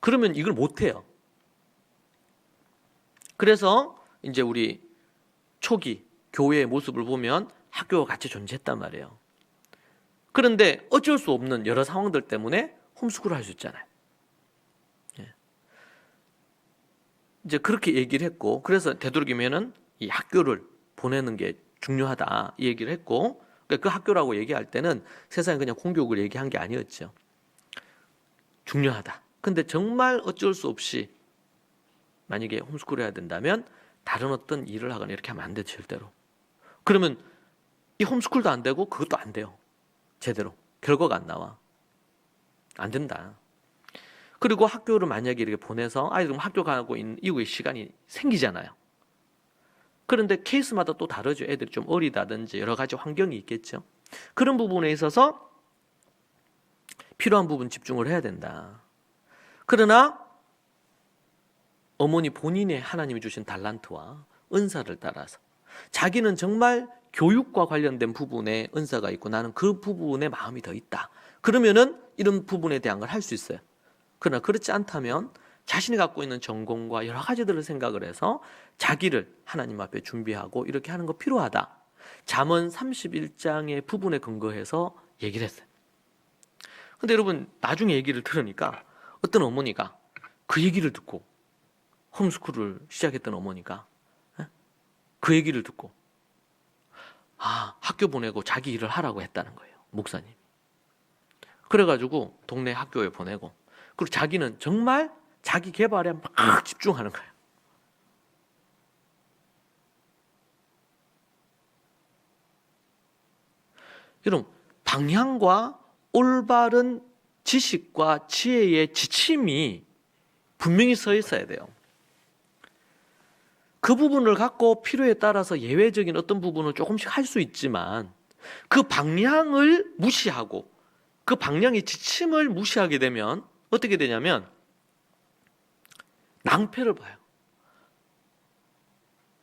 Speaker 1: 그러면 이걸 못 해요. 그래서 이제 우리 초기 교회의 모습을 보면 학교와 같이 존재했단 말이에요. 그런데 어쩔 수 없는 여러 상황들 때문에 홈스쿨을 할 수 있잖아요. 이제 그렇게 얘기를 했고, 그래서 되도록이면은 이 학교를 보내는 게 중요하다 이 얘기를 했고, 그 학교라고 얘기할 때는 세상에 그냥 공교육을 얘기한 게 아니었죠. 중요하다. 근데 정말 어쩔 수 없이 만약에 홈스쿨을 해야 된다면 다른 어떤 일을 하거나 이렇게 하면 안 돼, 절대로. 그러면 이 홈스쿨도 안 되고 그것도 안 돼요. 제대로. 결과가 안 나와. 안 된다. 그리고 학교를 만약에 이렇게 보내서 아이들 학교 가고 있는 이후에 시간이 생기잖아요. 그런데 케이스마다 또 다르죠. 애들이 좀 어리다든지 여러 가지 환경이 있겠죠. 그런 부분에 있어서 필요한 부분 집중을 해야 된다. 그러나 어머니 본인의 하나님이 주신 달란트와 은사를 따라서 자기는 정말 교육과 관련된 부분에 은사가 있고 나는 그 부분에 마음이 더 있다. 그러면은 이런 부분에 대한 걸 할 수 있어요. 그러나 그렇지 않다면 자신이 갖고 있는 전공과 여러 가지들을 생각을 해서 자기를 하나님 앞에 준비하고 이렇게 하는 거 필요하다. 잠언 31장의 부분에 근거해서 얘기를 했어요. 근데 여러분 나중에 얘기를 들으니까 어떤 어머니가 그 얘기를 듣고 홈스쿨을 시작했던 어머니가 그 얘기를 듣고 학교 보내고 자기 일을 하라고 했다는 거예요. 목사님. 그래가지고 동네 학교에 보내고 그리고 자기는 정말 자기 개발에 막 집중하는 거예요. 여러분 방향과 올바른 지식과 지혜의 지침이 분명히 서 있어야 돼요. 그 부분을 갖고 필요에 따라서 예외적인 어떤 부분을 조금씩 할 수 있지만 그 방향을 무시하고 그 방향의 지침을 무시하게 되면 어떻게 되냐면 낭패를 봐요.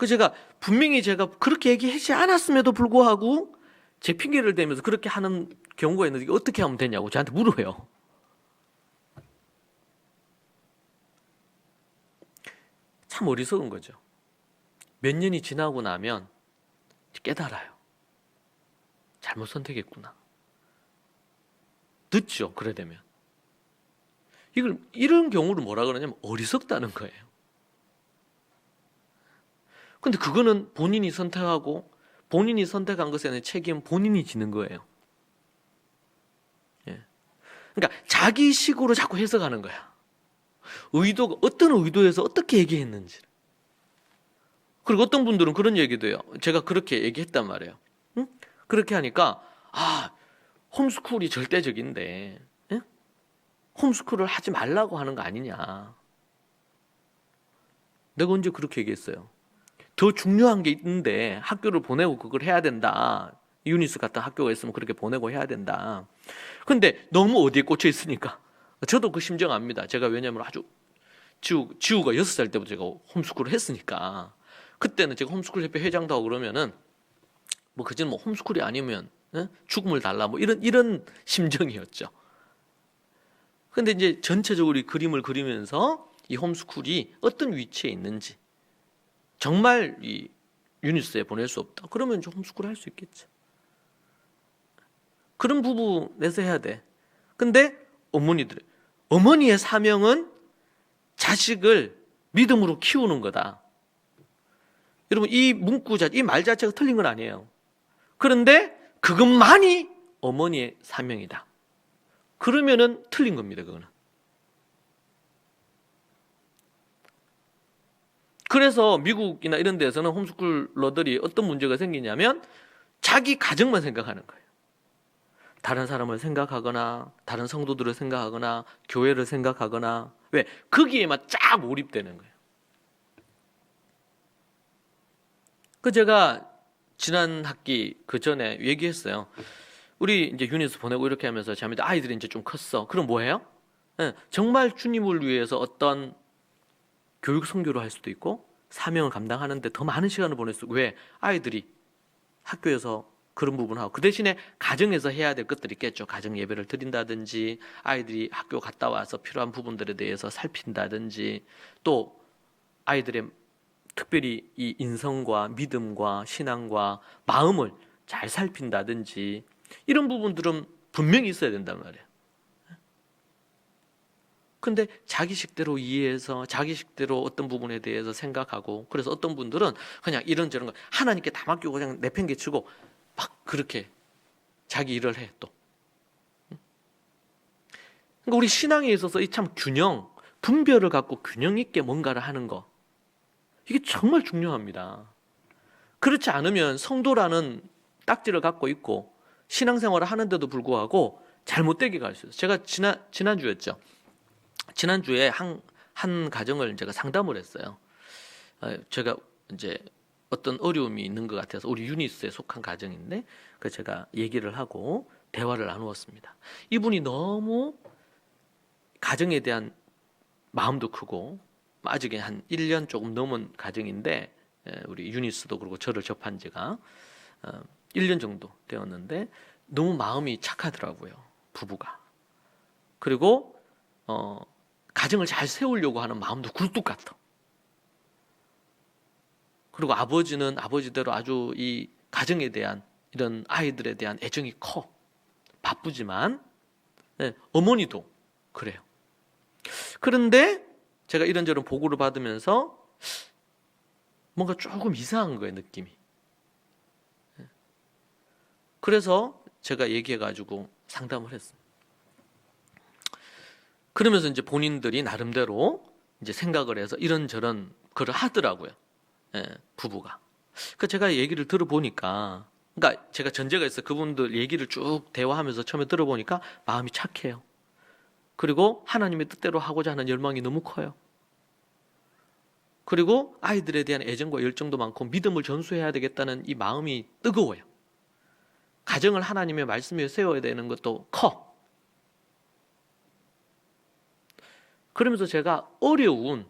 Speaker 1: 제가 분명히 제가 그렇게 얘기하지 않았음에도 불구하고 제 핑계를 대면서 그렇게 하는 경우가 있는데 어떻게 하면 되냐고 저한테 물어요. 참 어리석은 거죠. 몇 년이 지나고 나면 깨달아요. 잘못 선택했구나. 늦죠, 그래 되면. 이런 경우를 뭐라 그러냐면 어리석다는 거예요. 근데 그거는 본인이 선택하고 본인이 선택한 것에는 책임 본인이 지는 거예요. 그러니까 자기 식으로 자꾸 해석하는 거야. 의도가 어떤 의도에서 어떻게 얘기했는지. 그리고 어떤 분들은 그런 얘기도 해요. 제가 그렇게 얘기했단 말이에요. 응? 그렇게 하니까 홈스쿨이 절대적인데 홈스쿨을 하지 말라고 하는 거 아니냐. 내가 언제 그렇게 얘기했어요. 더 중요한 게 있는데 학교를 보내고 그걸 해야 된다. 유니스 같은 학교가 있으면 그렇게 보내고 해야 된다. 근데 너무 어디에 꽂혀 있으니까 저도 그 심정 압니다. 제가 왜냐하면 아주 지우가 6살 때부터 제가 홈스쿨을 했으니까 그때는 제가 홈스쿨 협회 회장도 하고 그러면은 그전에 홈스쿨이 아니면 죽음을 달라 이런 심정이었죠. 근데 이제 전체적으로 이 그림을 그리면서 이 홈스쿨이 어떤 위치에 있는지, 정말 이 유니스에 보낼 수 없다, 그러면 이제 홈스쿨 할 수 있겠죠. 그런 부부 내서 해야 돼. 근데 어머니의 사명은 자식을 믿음으로 키우는 거다. 여러분, 이 이 말 자체가 틀린 건 아니에요. 그런데 그것만이 어머니의 사명이다. 그러면은 틀린 겁니다, 그거는. 그래서 미국이나 이런 데서는 홈스쿨러들이 어떤 문제가 생기냐면 자기 가정만 생각하는 거예요. 다른 사람을 생각하거나 다른 성도들을 생각하거나 교회를 생각하거나, 왜? 거기에만 쫙 몰입되는 거예요. 제가 지난 학기 그 전에 얘기했어요. 우리 이제 유니스 보내고 이렇게 하면서 자매들 아이들이 이제 좀 컸어. 그럼 뭐 해요? 정말 주님을 위해서 어떤 교육 선교를 할 수도 있고 사명을 감당하는데 더 많은 시간을 보낼 수 있고, 왜? 아이들이 학교에서 그런 부분하고 그 대신에 가정에서 해야 될 것들이 있겠죠. 가정 예배를 드린다든지, 아이들이 학교 갔다 와서 필요한 부분들에 대해서 살핀다든지, 또 아이들의 특별히 이 인성과 믿음과 신앙과 마음을 잘 살핀다든지, 이런 부분들은 분명히 있어야 된단 말이에요. 근데 자기식대로 이해해서 자기식대로 어떤 부분에 대해서 생각하고, 그래서 어떤 분들은 그냥 이런저런 거 하나님께 다 맡기고 그냥 내팽개치고 막 그렇게 자기 일을 해 또. 그러니까 우리 신앙에 있어서 이 참 분별을 갖고 균형 있게 뭔가를 하는 거, 이게 정말 중요합니다. 그렇지 않으면 성도라는 딱지를 갖고 있고 신앙생활을 하는데도 불구하고 잘못되게 갈 수 있어요. 제가 지난주였죠. 지난주에 한 가정을 제가 상담을 했어요. 제가 이제 어떤 어려움이 있는 것 같아서, 우리 유니스에 속한 가정인데, 제가 얘기를 하고 대화를 나누었습니다. 이분이 너무 가정에 대한 마음도 크고, 아직 한 1년 조금 넘은 가정인데, 우리 유니스도 그렇고 저를 접한 지가 1년 정도 되었는데 너무 마음이 착하더라고요, 부부가. 그리고 가정을 잘 세우려고 하는 마음도 굴뚝 같아. 그리고 아버지는 아버지대로 아주 이 가정에 대한, 이런 아이들에 대한 애정이 커. 바쁘지만 어머니도 그래요. 그런데 제가 이런저런 보고를 받으면서 뭔가 조금 이상한 거예요, 느낌이. 그래서 제가 얘기해가지고 상담을 했어요. 그러면서 이제 본인들이 나름대로 이제 생각을 해서 이런저런 글을 하더라고요. 부부가. 제가 얘기를 들어보니까, 그러니까 제가 전제가 있어. 그분들 얘기를 쭉 대화하면서 처음에 들어보니까 마음이 착해요. 그리고 하나님의 뜻대로 하고자 하는 열망이 너무 커요. 그리고 아이들에 대한 애정과 열정도 많고 믿음을 전수해야 되겠다는 이 마음이 뜨거워요. 가정을 하나님의 말씀 위에 세워야 되는 것도 커. 그러면서 제가 어려운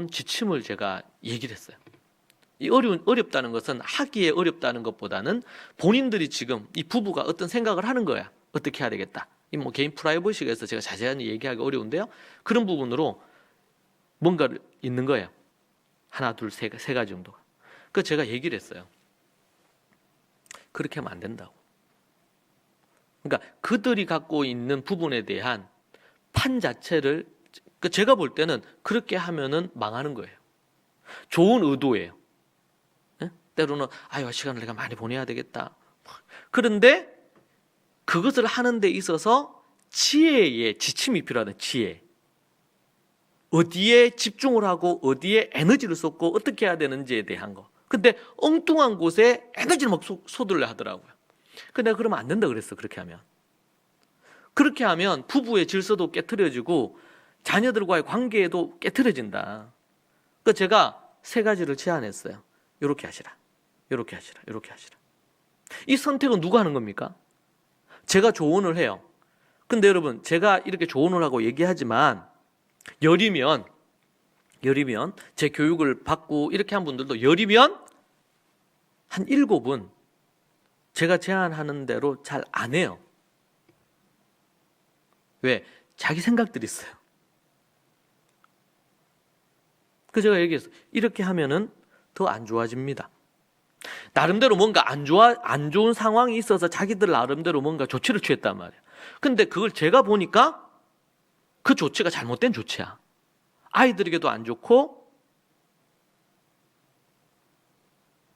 Speaker 1: 지침을 제가 얘기를 했어요. 이 어렵다는 것은 하기에 어렵다는 것보다는 본인들이 지금 이 부부가 어떤 생각을 하는 거야. 어떻게 해야 되겠다. 이 뭐 개인 프라이버시가 있어서 제가 자세히 얘기하기 어려운데요. 그런 부분으로 뭔가를 있는 거예요. 하나, 둘, 세 가지 정도가. 제가 얘기를 했어요. 그렇게 하면 안 된다고. 그러니까 그들이 갖고 있는 부분에 대한 판 자체를, 제가 볼 때는 그렇게 하면은 망하는 거예요. 좋은 의도예요. 때로는 시간을 내가 많이 보내야 되겠다. 그런데 그것을 하는 데 있어서 지혜의 지침이 필요하다. 지혜. 어디에 집중을 하고 어디에 에너지를 쏟고 어떻게 해야 되는지에 대한 거. 근데 엉뚱한 곳에 에너지를 막 쏟으려 하더라고요. 근데 그러면 안 된다 그랬어. 그렇게 하면 부부의 질서도 깨트려지고 자녀들과의 관계도 깨트려진다. 제가 3가지를 제안했어요. 이렇게 하시라. 이렇게 하시라. 이렇게 하시라. 이 선택은 누가 하는 겁니까? 제가 조언을 해요. 근데 여러분, 제가 이렇게 조언을 하고 얘기하지만 열이면 제 교육을 받고 이렇게 한 분들도 열이면 한 7은 제가 제안하는 대로 잘 안 해요. 왜? 자기 생각들이 있어요. 그 제가 얘기했어. 이렇게 하면은 더 안 좋아집니다. 나름대로 뭔가 안 좋은 상황이 있어서 자기들 나름대로 뭔가 조치를 취했단 말이에요. 근데 그걸 제가 보니까 그 조치가 잘못된 조치야. 아이들에게도 안 좋고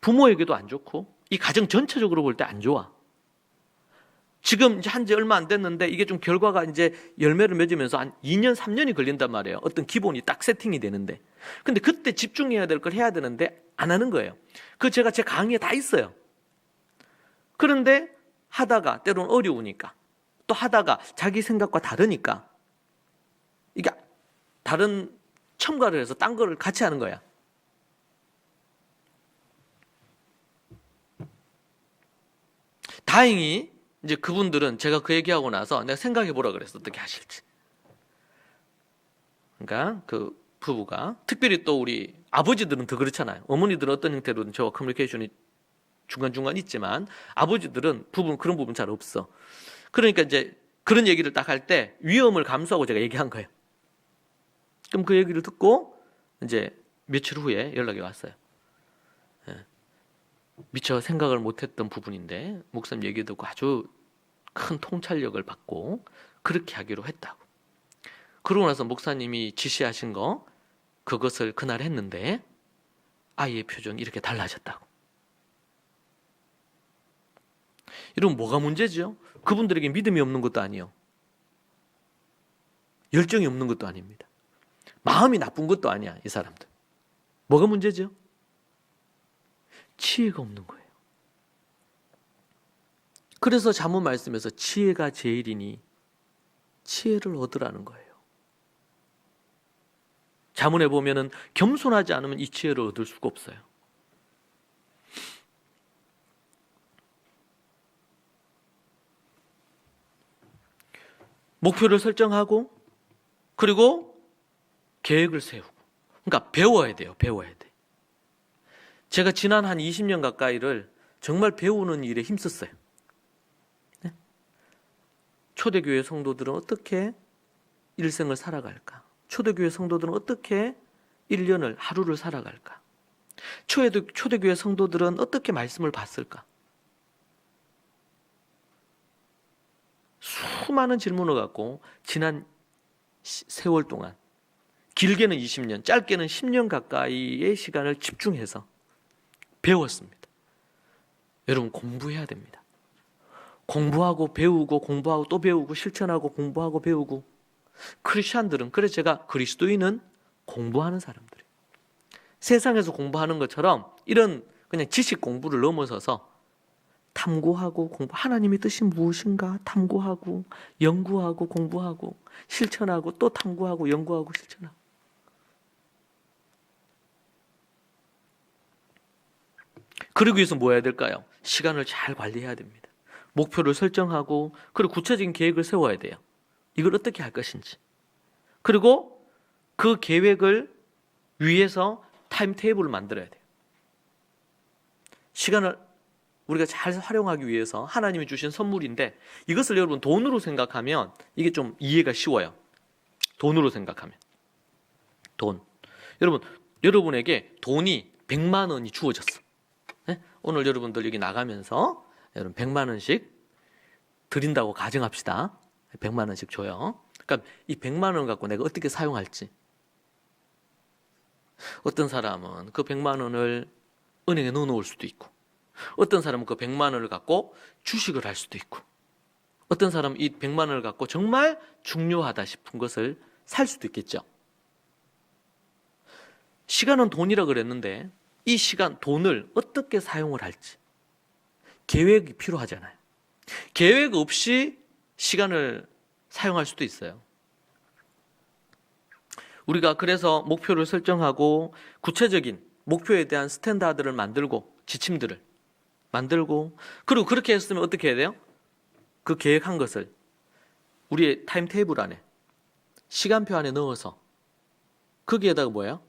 Speaker 1: 부모에게도 안 좋고 이 가정 전체적으로 볼 때 안 좋아. 지금 이제 한지 얼마 안 됐는데 이게 좀 결과가 이제 열매를 맺으면서 한 2년, 3년이 걸린단 말이에요. 어떤 기본이 딱 세팅이 되는데. 근데 그때 집중해야 될 걸 해야 되는데 안 하는 거예요. 그 제가 제 강의에 다 있어요. 그런데 하다가 때로는 어려우니까 또 하다가 자기 생각과 다르니까 이게 다른 첨가를 해서 딴 거를 같이 하는 거야. 다행히 이제 그분들은 제가 그 얘기하고 나서 내가 생각해 보라 그랬어. 어떻게 하실지. 그러니까 그 부부가 특별히 또 우리 아버지들은 더 그렇잖아요. 어머니들은 어떤 형태로든 저와 커뮤니케이션이 중간중간 있지만 아버지들은 그런 부분 잘 없어. 그러니까 이제 그런 얘기를 딱 할 때 위험을 감수하고 제가 얘기한 거예요. 그럼 그 얘기를 듣고 이제 며칠 후에 연락이 왔어요. 미처 생각을 못했던 부분인데 목사님 얘기 듣고 아주 큰 통찰력을 받고 그렇게 하기로 했다고. 그러고 나서 목사님이 지시하신 거 그것을 그날 했는데 아이의 표정이 이렇게 달라졌다고. 이러면 뭐가 문제죠? 그분들에게 믿음이 없는 것도 아니에요. 열정이 없는 것도 아닙니다. 마음이 나쁜 것도 아니야, 이 사람들. 뭐가 문제죠? 지혜가 없는 거예요. 그래서 잠언 말씀에서 지혜가 제일이니 지혜를 얻으라는 거예요. 잠언에 보면은 겸손하지 않으면 이 지혜를 얻을 수가 없어요. 목표를 설정하고 그리고 계획을 세우고. 그러니까 배워야 돼요. 배워야 돼. 제가 지난 한 20년 가까이를 정말 배우는 일에 힘썼어요. 네? 초대교회 성도들은 어떻게 일생을 살아갈까? 초대교회 성도들은 어떻게 1년을 하루를 살아갈까? 초대교회 성도들은 어떻게 말씀을 봤을까? 수많은 질문을 갖고 지난 세월 동안 길게는 20년, 짧게는 10년 가까이의 시간을 집중해서 배웠습니다. 여러분 공부해야 됩니다. 공부하고 배우고 공부하고 또 배우고 실천하고 공부하고 배우고. 크리스찬들은, 그래서 제가 그리스도인은 공부하는 사람들이에요. 세상에서 공부하는 것처럼 이런 그냥 지식 공부를 넘어서서 탐구하고 하나님의 뜻이 무엇인가 탐구하고 연구하고 공부하고 실천하고 또 탐구하고 연구하고 실천하고. 그러기 위해서 뭐 해야 될까요? 시간을 잘 관리해야 됩니다. 목표를 설정하고 그리고 구체적인 계획을 세워야 돼요. 이걸 어떻게 할 것인지. 그리고 그 계획을 위해서 타임테이블을 만들어야 돼요. 시간을 우리가 잘 활용하기 위해서 하나님이 주신 선물인데 이것을 여러분 돈으로 생각하면 이게 좀 이해가 쉬워요. 돈으로 생각하면. 돈. 여러분에게 돈이 100만 원이 주어졌어. 네? 오늘 여러분들 여기 나가면서 여러분 100만 원씩 드린다고 가정합시다. 100만 원씩 줘요. 그러니까 이 100만 원 갖고 내가 어떻게 사용할지. 어떤 사람은 그 100만 원을 은행에 넣어 놓을 수도 있고 어떤 사람은 그 100만 원을 갖고 주식을 할 수도 있고 어떤 사람은 이 100만 원을 갖고 정말 중요하다 싶은 것을 살 수도 있겠죠. 시간은 돈이라 그랬는데 이 시간, 돈을 어떻게 사용을 할지 계획이 필요하잖아요. 계획 없이 시간을 사용할 수도 있어요. 우리가 그래서 목표를 설정하고 구체적인 목표에 대한 스탠다드를 만들고 지침들을 만들고 그리고 그렇게 했으면 어떻게 해야 돼요? 그 계획한 것을 우리의 타임테이블 안에 시간표 안에 넣어서 거기에다가 뭐예요?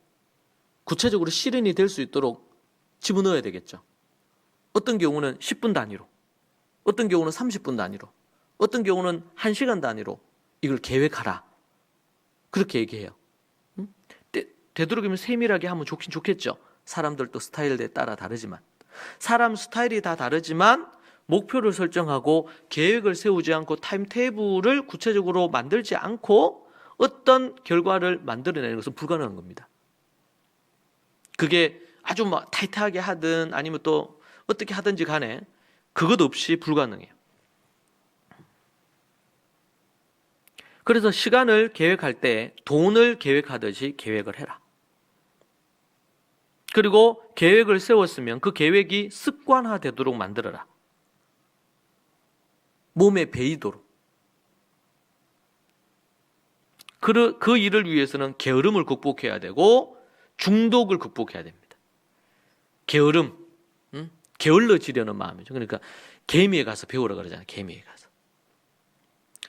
Speaker 1: 구체적으로 실현이 될 수 있도록 집어넣어야 되겠죠. 어떤 경우는 10분 단위로 어떤 경우는 30분 단위로 어떤 경우는 1시간 단위로 이걸 계획하라 그렇게 얘기해요. 되도록이면 세밀하게 하면 좋긴 좋겠죠. 사람들도 스타일에 따라 다르지만. 사람 스타일이 다 다르지만 목표를 설정하고 계획을 세우지 않고 타임테이블을 구체적으로 만들지 않고 어떤 결과를 만들어내는 것은 불가능한 겁니다. 그게 아주 막 타이트하게 하든 아니면 또 어떻게 하든지 간에 그것 없이 불가능해요. 그래서 시간을 계획할 때 돈을 계획하듯이 계획을 해라. 그리고 계획을 세웠으면 그 계획이 습관화되도록 만들어라. 몸에 배이도록. 그 일을 위해서는 게으름을 극복해야 되고 중독을 극복해야 됩니다. 게으름, 게을러지려는 마음이죠. 그러니까 개미에 가서 배우라 그러잖아요. 개미에 가서.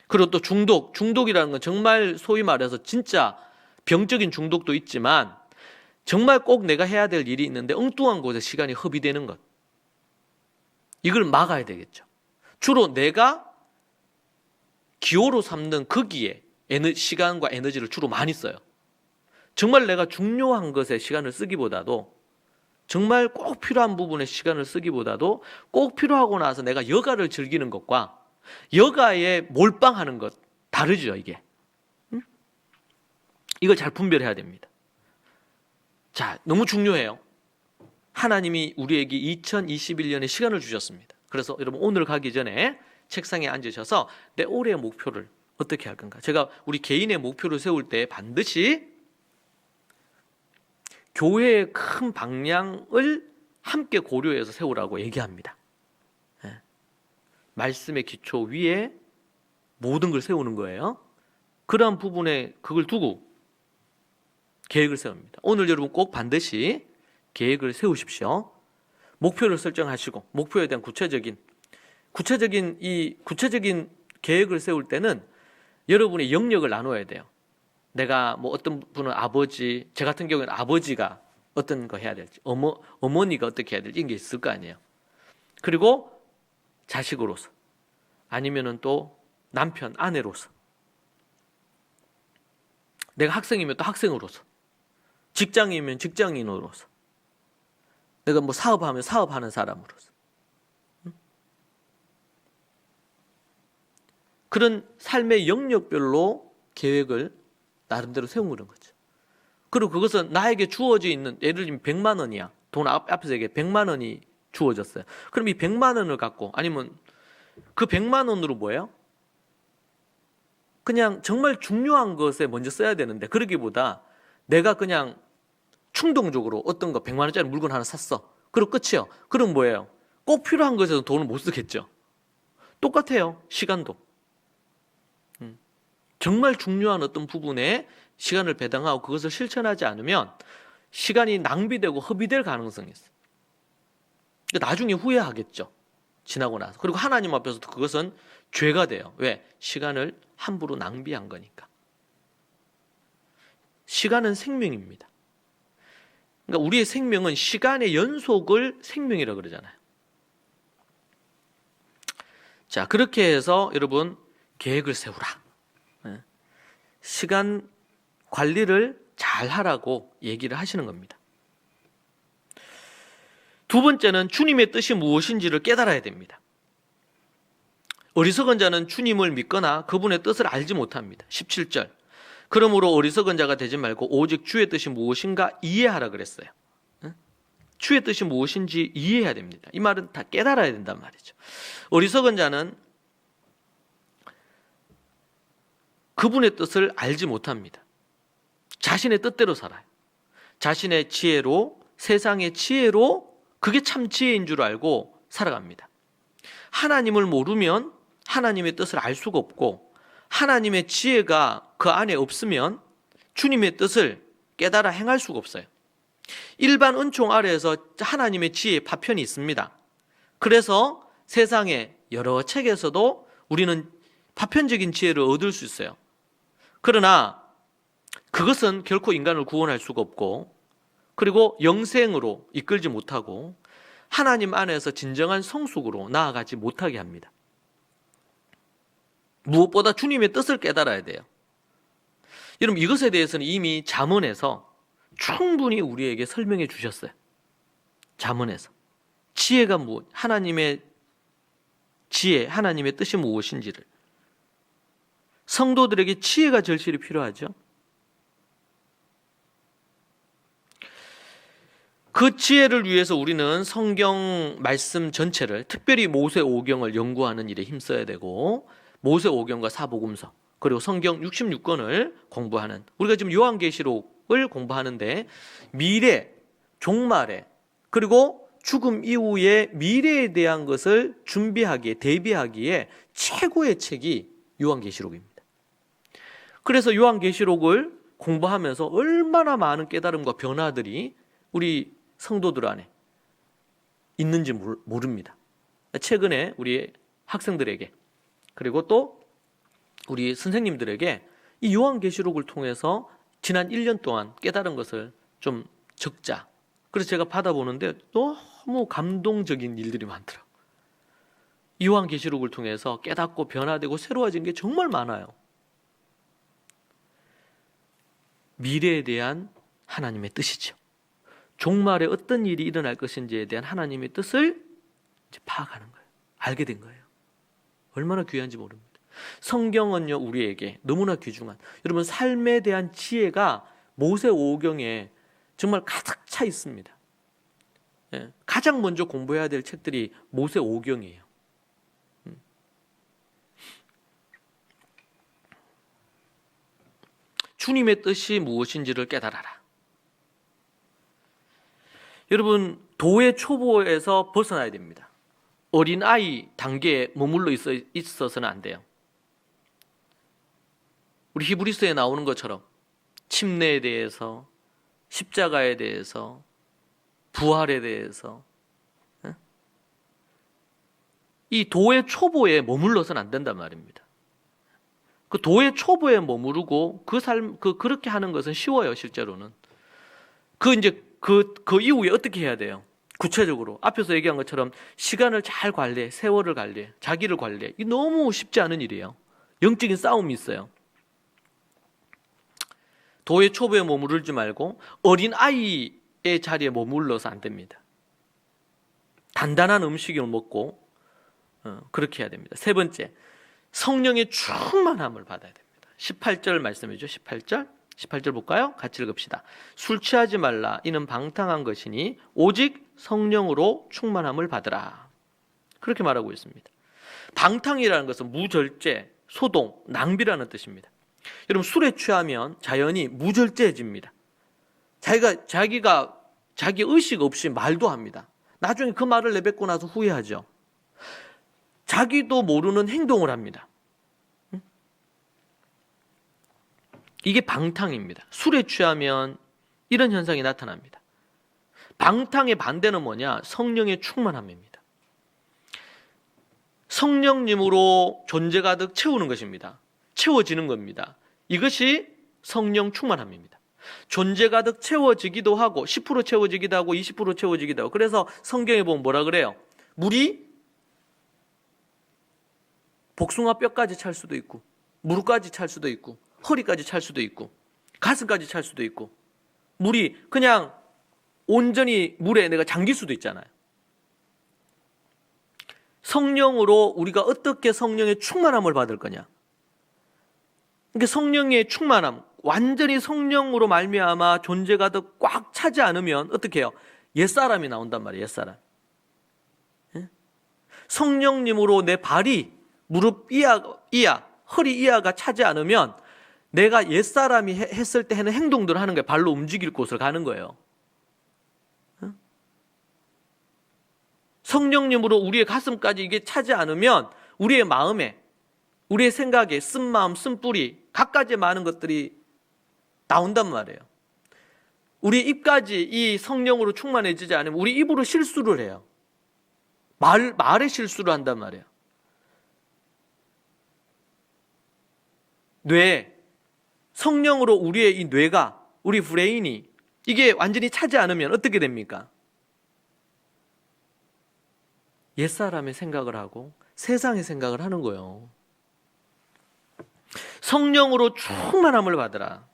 Speaker 1: 그리고 또 중독이라는 건 정말 소위 말해서 진짜 병적인 중독도 있지만 정말 꼭 내가 해야 될 일이 있는데 엉뚱한 곳에 시간이 허비되는 것. 이걸 막아야 되겠죠. 주로 내가 기호로 삼는 거기에 시간과 에너지를 주로 많이 써요. 정말 내가 중요한 것에 시간을 쓰기보다도 정말 꼭 필요한 부분에 시간을 쓰기보다도 꼭 필요하고 나서 내가 여가를 즐기는 것과 여가에 몰빵하는 것 다르죠, 이게. 이걸 잘 분별해야 됩니다. 자, 너무 중요해요. 하나님이 우리에게 2021년에 시간을 주셨습니다. 그래서 여러분 오늘 가기 전에 책상에 앉으셔서 내 올해의 목표를 어떻게 할 건가? 제가 우리 개인의 목표를 세울 때 반드시 교회의 큰 방향을 함께 고려해서 세우라고 얘기합니다. 말씀의 기초 위에 모든 걸 세우는 거예요. 그러한 부분에 그걸 두고 계획을 세웁니다. 오늘 여러분 꼭 반드시 계획을 세우십시오. 목표를 설정하시고 목표에 대한 구체적인 계획을 세울 때는 여러분의 영역을 나눠야 돼요. 내가 뭐 어떤 분은 아버지, 제 같은 경우에는 아버지가 어떤 거 해야 될지, 어머니가 어떻게 해야 될지 이런 게 있을 거 아니에요. 그리고 자식으로서, 아니면은 또 남편, 아내로서, 내가 학생이면 또 학생으로서, 직장이면 직장인으로서, 내가 뭐 사업하면 사업하는 사람으로서, 그런 삶의 영역별로 계획을 나름대로 세우는 거죠. 그리고 그것은 나에게 주어져 있는, 예를 들면 100만 원이야. 돈 앞에서 얘기해 100만 원이 주어졌어요. 그럼 이 100만 원을 갖고, 아니면 그 100만 원으로 뭐예요? 그냥 정말 중요한 것에 먼저 써야 되는데, 그러기보다 내가 그냥 충동적으로 어떤 거 100만 원짜리 물건 하나 샀어. 그리고 끝이요. 그럼 뭐예요? 꼭 필요한 것에서 돈을 못 쓰겠죠. 똑같아요. 시간도. 정말 중요한 어떤 부분에 시간을 배당하고 그것을 실천하지 않으면 시간이 낭비되고 허비될 가능성이 있어요. 나중에 후회하겠죠. 지나고 나서. 그리고 하나님 앞에서도 그것은 죄가 돼요. 왜? 시간을 함부로 낭비한 거니까. 시간은 생명입니다. 그러니까 우리의 생명은 시간의 연속을 생명이라고 그러잖아요. 자, 그렇게 해서 여러분 계획을 세우라. 시간 관리를 잘 하라고 얘기를 하시는 겁니다. 두 번째는 주님의 뜻이 무엇인지를 깨달아야 됩니다. 어리석은 자는 주님을 믿거나 그분의 뜻을 알지 못합니다. 17절. 그러므로 어리석은 자가 되지 말고 오직 주의 뜻이 무엇인가 이해하라 그랬어요. 주의 뜻이 무엇인지 이해해야 됩니다. 이 말은 다 깨달아야 된단 말이죠. 어리석은 자는 그분의 뜻을 알지 못합니다. 자신의 뜻대로 살아요. 자신의 지혜로, 세상의 지혜로 그게 참 지혜인 줄 알고 살아갑니다. 하나님을 모르면 하나님의 뜻을 알 수가 없고, 하나님의 지혜가 그 안에 없으면 주님의 뜻을 깨달아 행할 수가 없어요. 일반 은총 아래에서 하나님의 지혜의 파편이 있습니다. 그래서 세상의 여러 책에서도 우리는 파편적인 지혜를 얻을 수 있어요. 그러나 그것은 결코 인간을 구원할 수가 없고, 그리고 영생으로 이끌지 못하고 하나님 안에서 진정한 성숙으로 나아가지 못하게 합니다. 무엇보다 주님의 뜻을 깨달아야 돼요. 여러분, 이것에 대해서는 이미 잠언에서 충분히 우리에게 설명해 주셨어요. 잠언에서 지혜가 무엇, 하나님의 지혜, 하나님의 뜻이 무엇인지를. 성도들에게 지혜가 절실히 필요하죠. 그 지혜를 위해서 우리는 성경 말씀 전체를, 특별히 모세오경을 연구하는 일에 힘써야 되고, 모세오경과 사복음서, 그리고 성경 66권을 공부하는, 우리가 지금 요한계시록을 공부하는데 미래, 종말에, 그리고 죽음 이후의 미래에 대한 것을 준비하기에, 대비하기에 최고의 책이 요한계시록입니다. 그래서 요한계시록을 공부하면서 얼마나 많은 깨달음과 변화들이 우리 성도들 안에 있는지 모릅니다. 최근에 우리 학생들에게, 그리고 또 우리 선생님들에게 이 요한계시록을 통해서 지난 1년 동안 깨달은 것을 좀 적자. 그래서 제가 받아보는데 너무 감동적인 일들이 많더라고요. 요한계시록을 통해서 깨닫고 변화되고 새로워진 게 정말 많아요. 미래에 대한 하나님의 뜻이죠. 종말에 어떤 일이 일어날 것인지에 대한 하나님의 뜻을 이제 파악하는 거예요. 알게 된 거예요. 얼마나 귀한지 모릅니다. 성경은요, 우리에게 너무나 귀중한, 여러분, 삶에 대한 지혜가 모세오경에 정말 가득 차 있습니다. 예, 가장 먼저 공부해야 될 책들이 모세오경이에요. 주님의 뜻이 무엇인지를 깨달아라. 여러분, 도의 초보에서 벗어나야 됩니다. 어린아이 단계에 머물러 있어서는 안 돼요. 우리 히브리서에 나오는 것처럼 침례에 대해서, 십자가에 대해서, 부활에 대해서, 이 도의 초보에 머물러서는 안 된단 말입니다. 그 도의 초보에 머무르고 그렇게 하는 것은 쉬워요, 실제로는. 그 이후에 어떻게 해야 돼요? 구체적으로 앞에서 얘기한 것처럼 시간을 잘 관리해, 세월을 관리해, 자기를 관리해. 이게 너무 쉽지 않은 일이에요. 영적인 싸움이 있어요. 도의 초보에 머무르지 말고 어린 아이의 자리에 머물러서 안 됩니다. 단단한 음식을 먹고 그렇게 해야 됩니다. 세 번째, 성령의 충만함을 받아야 됩니다. 18절 말씀이죠. 18절 볼까요? 같이 읽읍시다. 술 취하지 말라. 이는 방탕한 것이니 오직 성령으로 충만함을 받으라. 그렇게 말하고 있습니다. 방탕이라는 것은 무절제, 소동, 낭비라는 뜻입니다. 여러분, 술에 취하면 자연히 무절제해집니다. 자기가 자기 의식 없이 말도 합니다. 나중에 그 말을 내뱉고 나서 후회하죠. 자기도 모르는 행동을 합니다. 이게 방탕입니다. 술에 취하면 이런 현상이 나타납니다. 방탕의 반대는 뭐냐? 성령의 충만함입니다. 성령님으로 존재 가득 채우는 것입니다. 채워지는 겁니다. 이것이 성령 충만함입니다. 존재 가득 채워지기도 하고 10% 채워지기도 하고 20% 채워지기도 하고. 그래서 성경에 보면 뭐라 그래요? 물이 복숭아 뼈까지 찰 수도 있고, 무릎까지 찰 수도 있고, 허리까지 찰 수도 있고, 가슴까지 찰 수도 있고, 물이 그냥 온전히 물에 내가 잠길 수도 있잖아요. 성령으로 우리가 어떻게 성령의 충만함을 받을 거냐? 그러니까 성령의 충만함, 완전히 성령으로 말미암아 존재가 더 꽉 차지 않으면 어떻게 해요? 옛사람이 나온단 말이에요. 옛사람. 성령님으로 내 발이 무릎 이하, 허리 이하가 차지 않으면 내가 옛사람이 했을 때 하는 행동들을 하는 거예요. 발로 움직일 곳을 가는 거예요. 성령님으로 우리의 가슴까지 이게 차지 않으면 우리의 마음에, 우리의 생각에 쓴마음, 쓴뿌리, 갖가지 많은 것들이 나온단 말이에요. 우리 입까지 이 성령으로 충만해지지 않으면 우리 입으로 실수를 해요. 말에 실수를 한단 말이에요. 성령으로 우리의 이 뇌가, 우리 브레인이 이게 완전히 차지 않으면 어떻게 됩니까? 옛사람의 생각을 하고 세상의 생각을 하는 거예요. 성령으로 충만함을 받으라.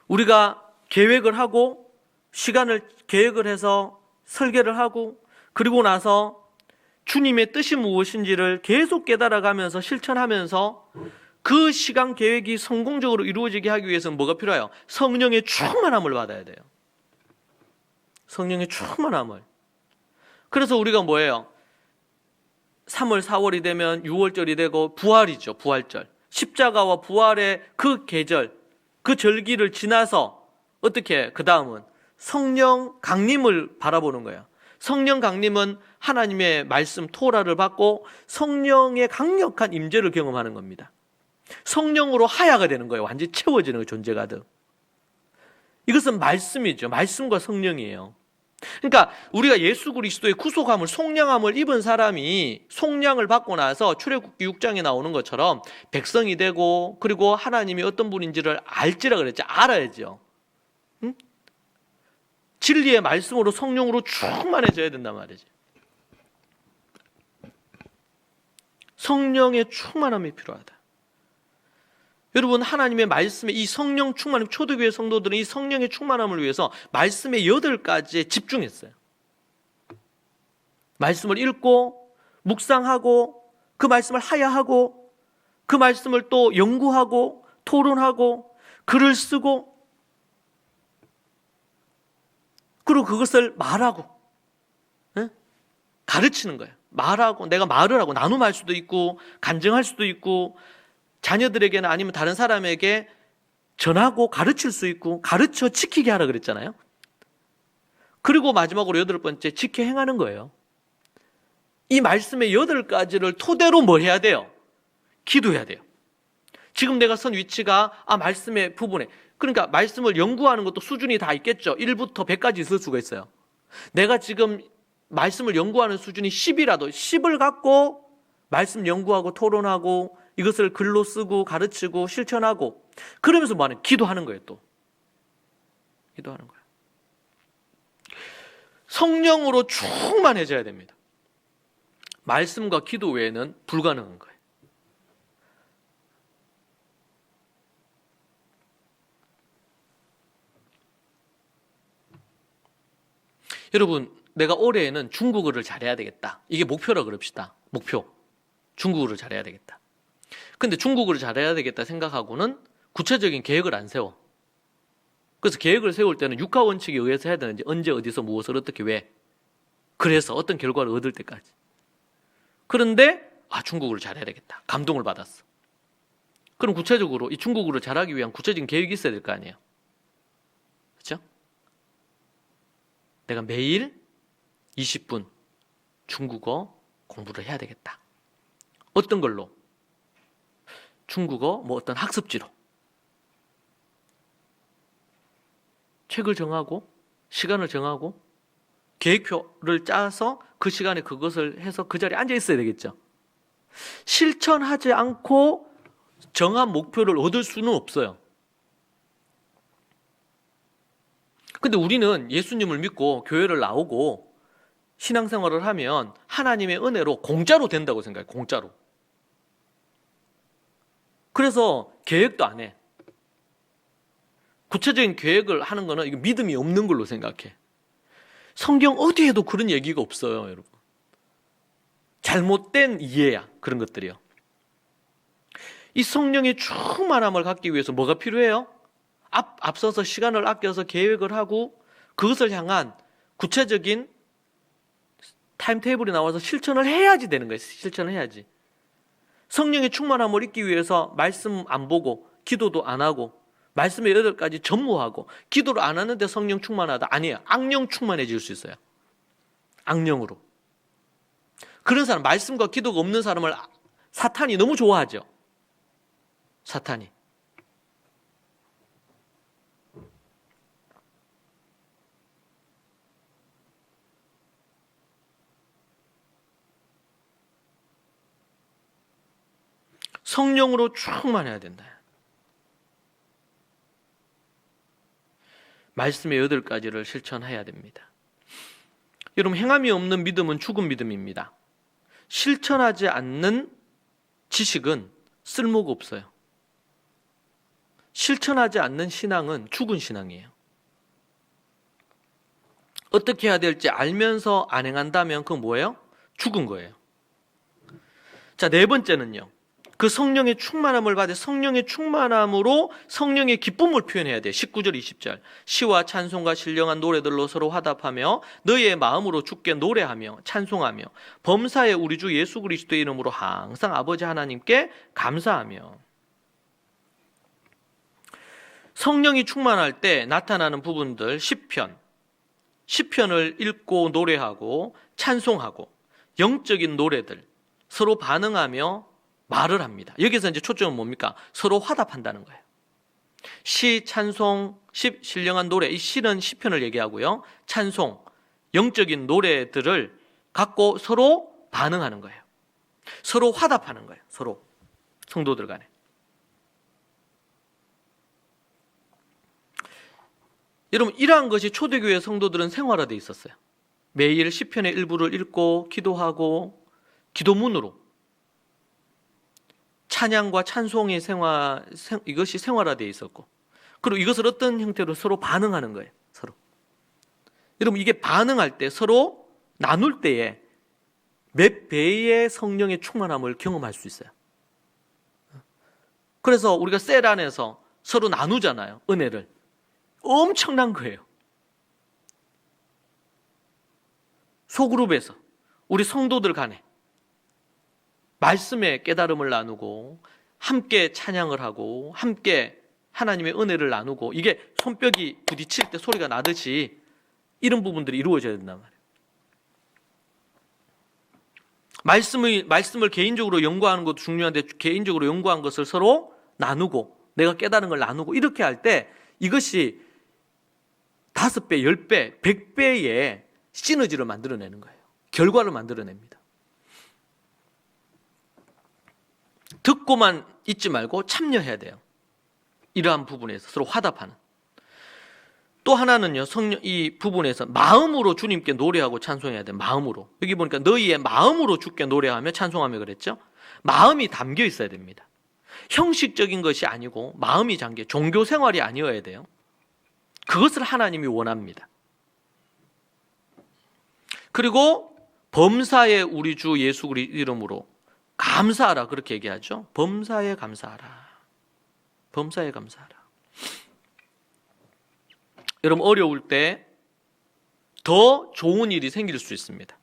Speaker 1: 우리가 계획을 하고 시간을 계획을 해서 설계를 하고 그리고 나서 주님의 뜻이 무엇인지를 계속 깨달아가면서 실천하면서 그 시간 계획이 성공적으로 이루어지게 하기 위해서는 뭐가 필요해요? 성령의 충만함을 받아야 돼요. 성령의 충만함을. 그래서 우리가 뭐예요? 3월, 4월이 되면 6월절이 되고 부활이죠. 부활절. 십자가와 부활의 그 계절, 그 절기를 지나서 어떻게 그 다음은 성령 강림을 바라보는 거예요. 성령 강림은 하나님의 말씀 토라를 받고 성령의 강력한 임재를 경험하는 겁니다. 성령으로 하야가 되는 거예요. 완전히 채워지는 거예요. 존재가 득. 이것은 말씀이죠. 말씀과 성령이에요. 그러니까 우리가 예수 그리스도의 구속함을 속량함을 입은 사람이 속량을 받고 나서 출애굽기 6장에 나오는 것처럼 백성이 되고 그리고 하나님이 어떤 분인지를 알지라 그랬죠. 알아야죠. 응? 진리의 말씀으로 성령으로 충만해져야 된단 말이지. 성령의 충만함이 필요하다. 여러분, 하나님의 말씀에 이 성령 충만함, 초대교회 성도들은 이 성령의 충만함을 위해서 말씀의 8가지에 집중했어요. 말씀을 읽고 묵상하고 그 말씀을 하야하고 그 말씀을 또 연구하고 토론하고 글을 쓰고 그리고 그것을 말하고 가르치는 거예요. 말하고 내가 말을 하고 나눔할 수도 있고 간증할 수도 있고 자녀들에게는 아니면 다른 사람에게 전하고 가르칠 수 있고 가르쳐 지키게 하라 그랬잖아요. 그리고 마지막으로 8번째 지켜 행하는 거예요. 이 말씀의 8가지를 토대로 뭐 해야 돼요? 기도해야 돼요. 지금 내가 선 위치가 말씀의 부분에, 그러니까 말씀을 연구하는 것도 수준이 다 있겠죠. 1부터 100까지 있을 수가 있어요. 내가 지금 말씀을 연구하는 수준이 10이라도 10을 갖고 말씀 연구하고 토론하고 이것을 글로 쓰고 가르치고 실천하고 그러면서 뭐하는? 기도하는 거예요. 또 기도하는 거예요. 성령으로 충만해져야 됩니다. 말씀과 기도 외에는 불가능한 거예요. 여러분, 내가 올해에는 중국어를 잘해야 되겠다. 이게 목표라 그럽시다. 목표. 중국어를 잘해야 되겠다. 근데 중국어를 잘해야 되겠다 생각하고는 구체적인 계획을 안 세워. 그래서 계획을 세울 때는 육하 원칙에 의해서 해야 되는지 언제 어디서 무엇을 어떻게 왜 그래서 어떤 결과를 얻을 때까지. 그런데 중국어를 잘해야 되겠다. 감동을 받았어. 그럼 구체적으로 이 중국어를 잘하기 위한 구체적인 계획이 있어야 될 거 아니에요. 그렇죠? 내가 매일 20분 중국어 공부를 해야 되겠다. 어떤 걸로? 중국어 어떤 학습지로. 책을 정하고 시간을 정하고 계획표를 짜서 그 시간에 그것을 해서 그 자리에 앉아 있어야 되겠죠. 실천하지 않고 정한 목표를 얻을 수는 없어요. 근데 우리는 예수님을 믿고 교회를 나오고 신앙생활을 하면 하나님의 은혜로 공짜로 된다고 생각해요. 공짜로. 그래서 계획도 안 해. 구체적인 계획을 하는 거는 이거 믿음이 없는 걸로 생각해. 성경 어디에도 그런 얘기가 없어요, 여러분. 잘못된 이해야, 그런 것들이요. 이 성령의 충만함을 갖기 위해서 뭐가 필요해요? 앞서서 시간을 아껴서 계획을 하고 그것을 향한 구체적인 타임테이블이 나와서 실천을 해야지 되는 거예요. 실천을 해야지. 성령의 충만함을 잊기 위해서 말씀 안 보고 기도도 안 하고 말씀의 8가지 전무하고 기도를 안 하는데 성령 충만하다. 아니에요. 악령 충만해질 수 있어요. 악령으로. 그런 사람, 말씀과 기도가 없는 사람을 사탄이 너무 좋아하죠. 사탄이. 성령으로 충만해야 된다. 말씀의 8가지를 실천해야 됩니다. 여러분, 행함이 없는 믿음은 죽은 믿음입니다. 실천하지 않는 지식은 쓸모가 없어요. 실천하지 않는 신앙은 죽은 신앙이에요. 어떻게 해야 될지 알면서 안 행한다면 그건 뭐예요? 죽은 거예요. 자, 네 번째는요. 그 성령의 충만함을 받아 성령의 충만함으로 성령의 기쁨을 표현해야 돼요. 19절 20절. 시와 찬송과 신령한 노래들로 서로 화답하며 너희의 마음으로 주께 노래하며 찬송하며 범사에 우리 주 예수 그리스도의 이름으로 항상 아버지 하나님께 감사하며. 성령이 충만할 때 나타나는 부분들 시편을 읽고 노래하고 찬송하고 영적인 노래들 서로 반응하며 말을 합니다. 여기서 이제 초점은 뭡니까? 서로 화답한다는 거예요. 시, 찬송, 신령한 노래, 이 시는 시편을 얘기하고요. 찬송, 영적인 노래들을 갖고 서로 반응하는 거예요. 서로 화답하는 거예요. 서로 성도들 간에. 여러분, 이러한 것이 초대교회 성도들은 생활화되어 있었어요. 매일 시편의 일부를 읽고 기도하고 기도문으로 찬양과 찬송의 이것이 생활화되어 있었고, 그리고 이것을 어떤 형태로 서로 반응하는 거예요. 서로. 여러분, 이게 반응할 때 서로 나눌 때에 몇 배의 성령의 충만함을 경험할 수 있어요. 그래서 우리가 셀 안에서 서로 나누잖아요. 은혜를. 엄청난 거예요. 소그룹에서 우리 성도들 간에 말씀의 깨달음을 나누고 함께 찬양을 하고 함께 하나님의 은혜를 나누고 이게 손뼉이 부딪힐 때 소리가 나듯이 이런 부분들이 이루어져야 된단 말이에요. 말씀을 개인적으로 연구하는 것도 중요한데 개인적으로 연구한 것을 서로 나누고 내가 깨달은 걸 나누고 이렇게 할 때 이것이 5배, 10배, 100배의 시너지를 만들어내는 거예요. 결과를 만들어냅니다. 듣고만 있지 말고 참여해야 돼요. 이러한 부분에서 서로 화답하는. 또 하나는요, 이 부분에서 마음으로 주님께 노래하고 찬송해야 돼요. 마음으로. 여기 보니까 너희의 마음으로 주께 노래하며 찬송하며 그랬죠. 마음이 담겨 있어야 됩니다. 형식적인 것이 아니고 마음이 잠겨 종교 생활이 아니어야 돼요. 그것을 하나님이 원합니다. 그리고 범사에 우리 주 예수 그리스도 이름으로 감사하라 그렇게 얘기하죠. 범사에 감사하라. 범사에 감사하라. 여러분, 어려울 때 더 좋은 일이 생길 수 있습니다.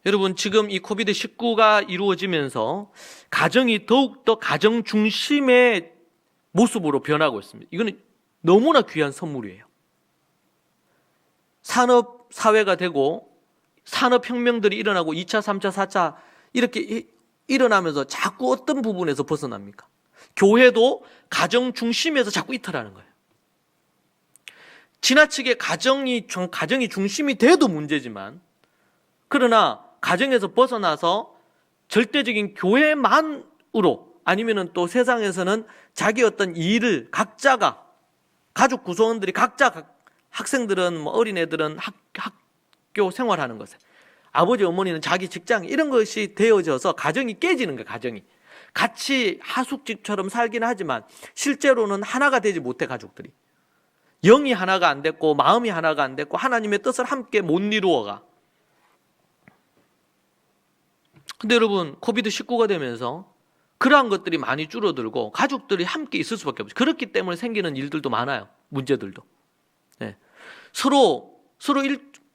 Speaker 1: 여러분, 지금 이 코비드-19가 이루어지면서 가정이 더욱더 가정 중심의 모습으로 변하고 있습니다. 이거는 너무나 귀한 선물이에요. 산업 사회가 되고 산업혁명들이 일어나고 2차, 3차, 4차 이렇게 일어나면서 자꾸 어떤 부분에서 벗어납니까? 교회도 가정 중심에서 자꾸 이탈하는 거예요. 지나치게 가정이 중심이 돼도 문제지만, 그러나 가정에서 벗어나서 절대적인 교회만으로, 아니면은 또 세상에서는 자기 어떤 일을 각자가, 가족 구성원들이 각자, 학생들은 뭐 어린애들은 학교 생활하는 것에, 아버지 어머니는 자기 직장, 이런 것이 되어져서 가정이 깨지는 거예요. 가정이 같이 하숙집처럼 살긴 하지만 실제로는 하나가 되지 못해. 가족들이 영이 하나가 안 됐고 마음이 하나가 안 됐고 하나님의 뜻을 함께 못 이루어가. 근데 여러분, 코비드-19가 되면서 그러한 것들이 많이 줄어들고 가족들이 함께 있을 수밖에 없어요. 그렇기 때문에 생기는 일들도 많아요. 문제들도. 네. 서로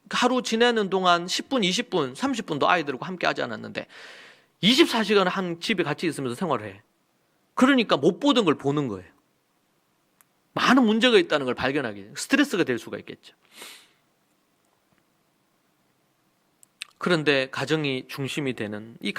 Speaker 1: 하루 지내는 동안 10분, 20분, 30분도 아이들과 함께 하지 않았는데 24시간 한 집에 같이 있으면서 생활을 해. 그러니까 못 보던 걸 보는 거예요. 많은 문제가 있다는 걸 발견하게, 스트레스가 될 수가 있겠죠. 그런데 가정이 중심이 되는, 이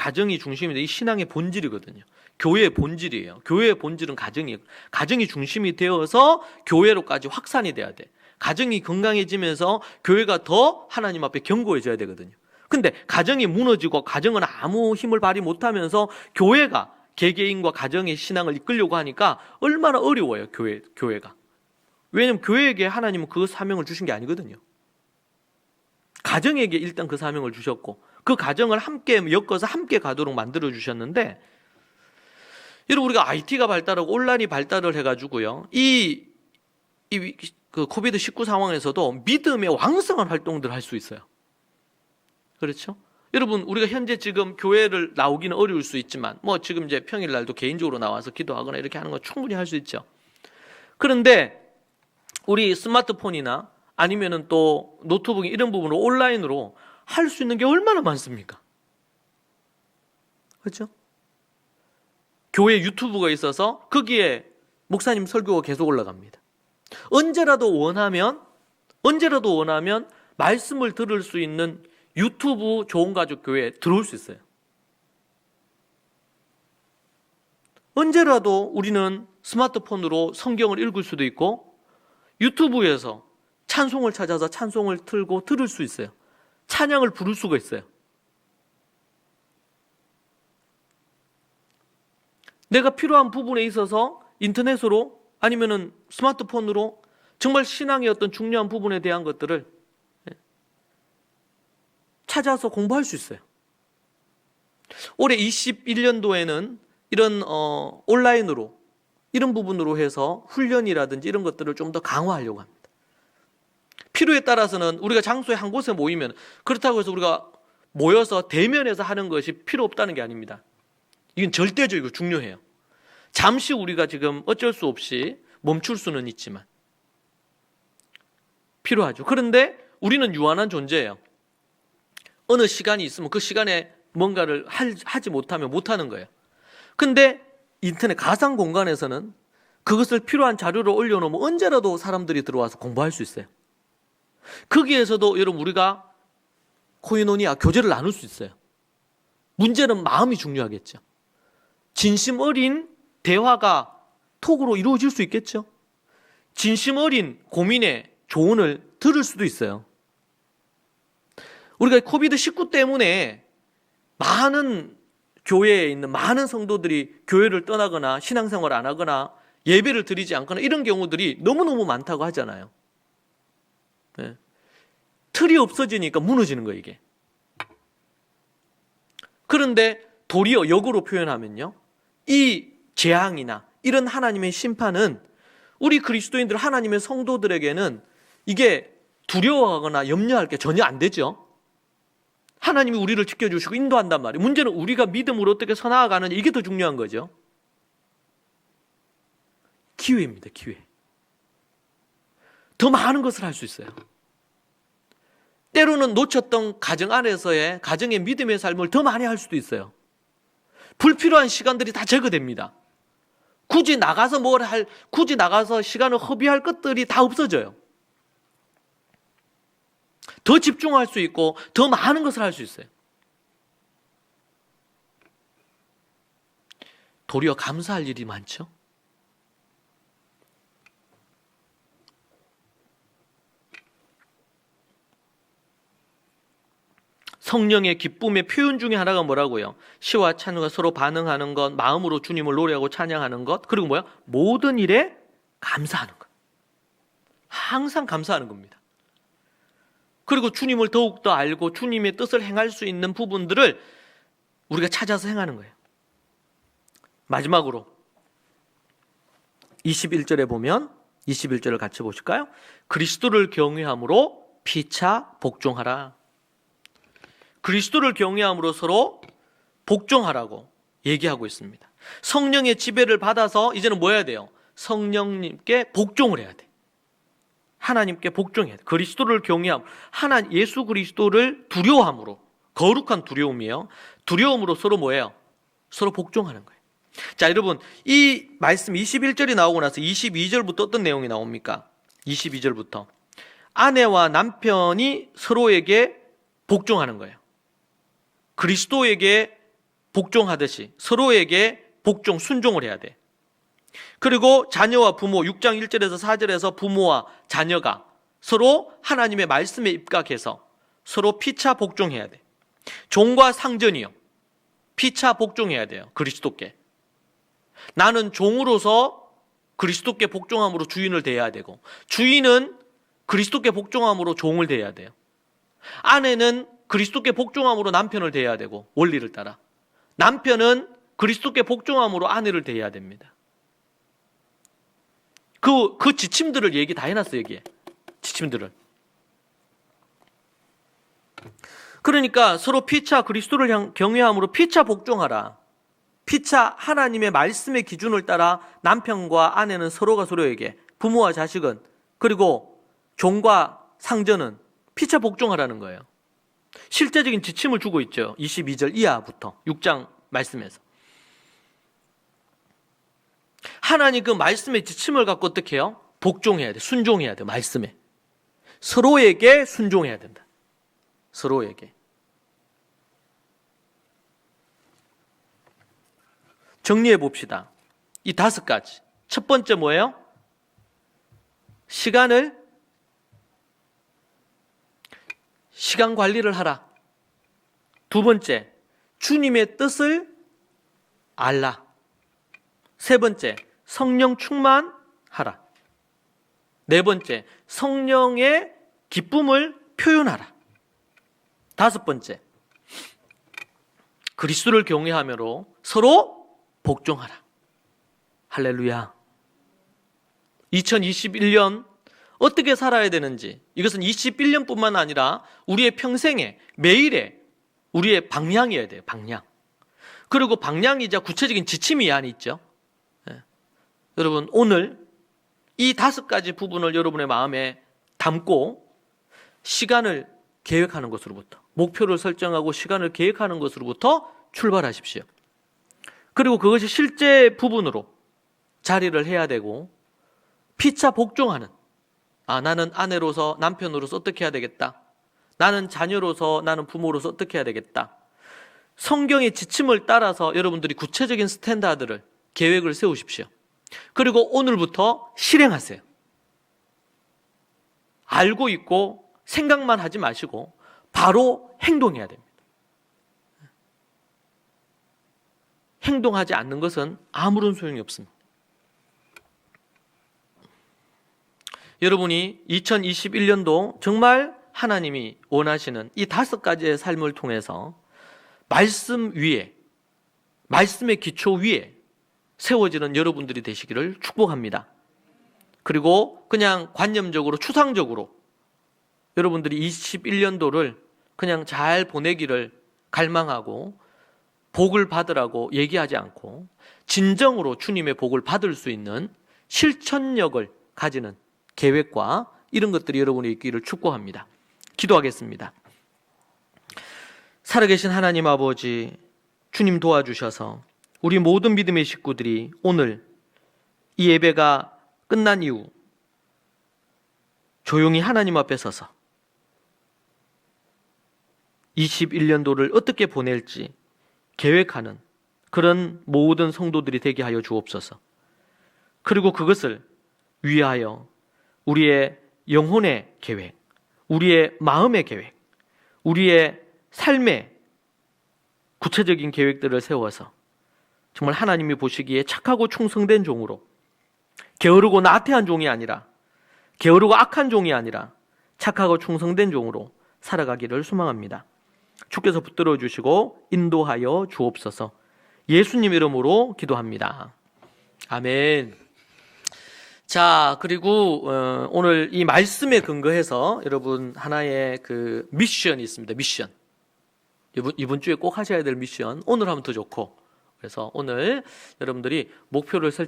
Speaker 1: 신앙의 본질이거든요. 교회의 본질이에요. 교회의 본질은 가정이에요. 가정이 중심이 되어서 교회로까지 확산이 돼야 돼. 가정이 건강해지면서 교회가 더 하나님 앞에 견고해져야 되거든요. 근데 가정이 무너지고 가정은 아무 힘을 발휘 못하면서 교회가 개개인과 가정의 신앙을 이끌려고 하니까 얼마나 어려워요. 교회가. 왜냐하면 교회에게 하나님은 그 사명을 주신 게 아니거든요. 가정에게 일단 그 사명을 주셨고 그 가정을 함께 엮어서 함께 가도록 만들어 주셨는데 여러분, 우리가 IT가 발달하고 온라인이 발달을 해가지고요, 그 코비드19 상황에서도 믿음의 왕성한 활동들을 할 수 있어요. 그렇죠? 여러분, 우리가 현재 지금 교회를 나오기는 어려울 수 있지만, 뭐 지금 이제 평일날도 개인적으로 나와서 기도하거나 이렇게 하는 건 충분히 할 수 있죠. 그런데 우리 스마트폰이나 아니면은 또 노트북 이런 부분으로 온라인으로 할 수 있는 게 얼마나 많습니까? 그렇죠? 교회 유튜브가 있어서 거기에 목사님 설교가 계속 올라갑니다. 언제라도 원하면 말씀을 들을 수 있는 유튜브 좋은 가족 교회에 들어올 수 있어요. 언제라도 우리는 스마트폰으로 성경을 읽을 수도 있고 유튜브에서 찬송을 찾아서 찬송을 틀고 들을 수 있어요. 찬양을 부를 수가 있어요. 내가 필요한 부분에 있어서 인터넷으로 아니면은 스마트폰으로 정말 신앙의 어떤 중요한 부분에 대한 것들을 찾아서 공부할 수 있어요. 올해 21년도에는 이런 온라인으로 이런 부분으로 해서 훈련이라든지 이런 것들을 좀 더 강화하려고 합니다. 필요에 따라서는 우리가 장소에 한 곳에 모이면 그렇다고 해서 우리가 모여서 대면에서 하는 것이 필요 없다는 게 아닙니다. 이건 절대적이고 중요해요. 잠시 우리가 지금 어쩔 수 없이 멈출 수는 있지만 필요하죠. 그런데 우리는 유한한 존재예요. 어느 시간이 있으면 그 시간에 뭔가를 하지 못하면 못하는 거예요. 근데 인터넷 가상 공간에서는 그것을 필요한 자료를 올려놓으면 언제라도 사람들이 들어와서 공부할 수 있어요. 거기에서도 여러분 우리가 코이노니아 교제를 나눌 수 있어요. 문제는 마음이 중요하겠죠. 진심 어린 대화가 톡으로 이루어질 수 있겠죠. 진심 어린 고민의 조언을 들을 수도 있어요. 우리가 코비드19 때문에 많은 교회에 있는 많은 성도들이 교회를 떠나거나 신앙생활을 안 하거나 예배를 드리지 않거나 이런 경우들이 너무너무 많다고 하잖아요. 네. 틀이 없어지니까 무너지는 거예요, 이게. 그런데 도리어 역으로 표현하면요, 이 재앙이나 이런 하나님의 심판은 우리 그리스도인들 하나님의 성도들에게는 이게 두려워하거나 염려할 게 전혀 안 되죠. 하나님이 우리를 지켜주시고 인도한단 말이에요. 문제는 우리가 믿음으로 어떻게 서나아가느냐, 이게 더 중요한 거죠. 기회입니다, 기회. 더 많은 것을 할 수 있어요. 때로는 놓쳤던 가정 안에서의 가정의 믿음의 삶을 더 많이 할 수도 있어요. 불필요한 시간들이 다 제거됩니다. 굳이 나가서 시간을 허비할 것들이 다 없어져요. 더 집중할 수 있고 더 많은 것을 할 수 있어요. 도리어 감사할 일이 많죠. 성령의 기쁨의 표현 중에 하나가 뭐라고요? 시와 찬양과 서로 반응하는 것, 마음으로 주님을 노래하고 찬양하는 것, 그리고 뭐야? 모든 일에 감사하는 것. 항상 감사하는 겁니다. 그리고 주님을 더욱더 알고 주님의 뜻을 행할 수 있는 부분들을 우리가 찾아서 행하는 거예요. 마지막으로 21절에 보면 21절을 같이 보실까요? 그리스도를 경외함으로 피차 복종하라. 그리스도를 경외함으로 서로 복종하라고 얘기하고 있습니다. 성령의 지배를 받아서 이제는 뭐 해야 돼요? 성령님께 복종을 해야 돼. 하나님께 복종해야 돼. 그리스도를 경외함, 예수 그리스도를 두려워함으로, 거룩한 두려움이에요. 두려움으로 서로 뭐예요? 서로 복종하는 거예요. 자, 여러분, 이 말씀 21절이 나오고 나서 22절부터 어떤 내용이 나옵니까? 22절부터 아내와 남편이 서로에게 복종하는 거예요. 그리스도에게 복종하듯이 서로에게 복종, 순종을 해야 돼. 그리고 자녀와 부모, 6장 1절에서 4절에서 부모와 자녀가 서로 하나님의 말씀에 입각해서 서로 피차 복종해야 돼. 종과 상전이요, 피차 복종해야 돼요. 그리스도께. 나는 종으로서 그리스도께 복종함으로 주인을 대해야 되고, 주인은 그리스도께 복종함으로 종을 대해야 돼요. 아내는 그리스도께 복종함으로 남편을 대해야 되고, 원리를 따라. 남편은 그리스도께 복종함으로 아내를 대해야 됩니다. 그 지침들을 얘기 다 해놨어요. 여기에 지침들을. 그러니까 서로 피차 그리스도를 경외함으로 피차 복종하라. 피차 하나님의 말씀의 기준을 따라 남편과 아내는 서로가 서로에게, 부모와 자식은, 그리고 종과 상전은 피차 복종하라는 거예요. 실제적인 지침을 주고 있죠. 22절 이하부터 6장 말씀에서. 하나님 그 말씀의 지침을 갖고 어떻게 해요? 복종해야 돼. 순종해야 돼. 말씀에. 서로에게 순종해야 된다. 서로에게. 정리해 봅시다. 이 5가지. 첫 번째 뭐예요? 시간 관리를 하라. 두 번째, 주님의 뜻을 알라. 세 번째, 성령 충만하라. 네 번째, 성령의 기쁨을 표현하라. 다섯 번째, 그리스도를 경외하므로 서로 복종하라. 할렐루야. 2021년 어떻게 살아야 되는지, 이것은 21년뿐만 아니라 우리의 평생에, 매일에 우리의 방향이어야 돼요. 방향. 그리고 방향이자 구체적인 지침이 이 안에 있죠. 여러분, 오늘 이 5가지 부분을 여러분의 마음에 담고 시간을 계획하는 것으로부터, 목표를 설정하고 시간을 계획하는 것으로부터 출발하십시오. 그리고 그것이 실제 부분으로 자리를 해야 되고, 피차 복종하는, 나는 아내로서, 남편으로서 어떻게 해야 되겠다. 나는 자녀로서, 나는 부모로서 어떻게 해야 되겠다. 성경의 지침을 따라서 여러분들이 구체적인 스탠다드를, 계획을 세우십시오. 그리고 오늘부터 실행하세요. 알고 있고 생각만 하지 마시고 바로 행동해야 됩니다. 행동하지 않는 것은 아무런 소용이 없습니다. 여러분이 2021년도 정말 하나님이 원하시는 이 5가지의 삶을 통해서 말씀 위에, 말씀의 기초 위에 세워지는 여러분들이 되시기를 축복합니다. 그리고 그냥 관념적으로, 추상적으로 여러분들이 21년도를 그냥 잘 보내기를 갈망하고 복을 받으라고 얘기하지 않고 진정으로 주님의 복을 받을 수 있는 실천력을 가지는 계획과 이런 것들이 여러분이 있기를 축복합니다. 기도하겠습니다. 살아계신 하나님 아버지, 주님 도와주셔서 우리 모든 믿음의 식구들이 오늘 이 예배가 끝난 이후 조용히 하나님 앞에 서서 21년도를 어떻게 보낼지 계획하는 그런 모든 성도들이 되게 하여 주옵소서. 그리고 그것을 위하여 우리의 영혼의 계획, 우리의 마음의 계획, 우리의 삶의 구체적인 계획들을 세워서 정말 하나님이 보시기에 착하고 충성된 종으로, 게으르고 나태한 종이 아니라, 게으르고 악한 종이 아니라 착하고 충성된 종으로 살아가기를 소망합니다. 주께서 붙들어 주시고 인도하여 주옵소서. 예수님 이름으로 기도합니다. 아멘. 자, 그리고 오늘 이 말씀에 근거해서 여러분 하나의 그 미션이 있습니다. 미션. 이번 주에 꼭 하셔야 될 미션. 오늘 하면 더 좋고. 그래서 오늘 여러분들이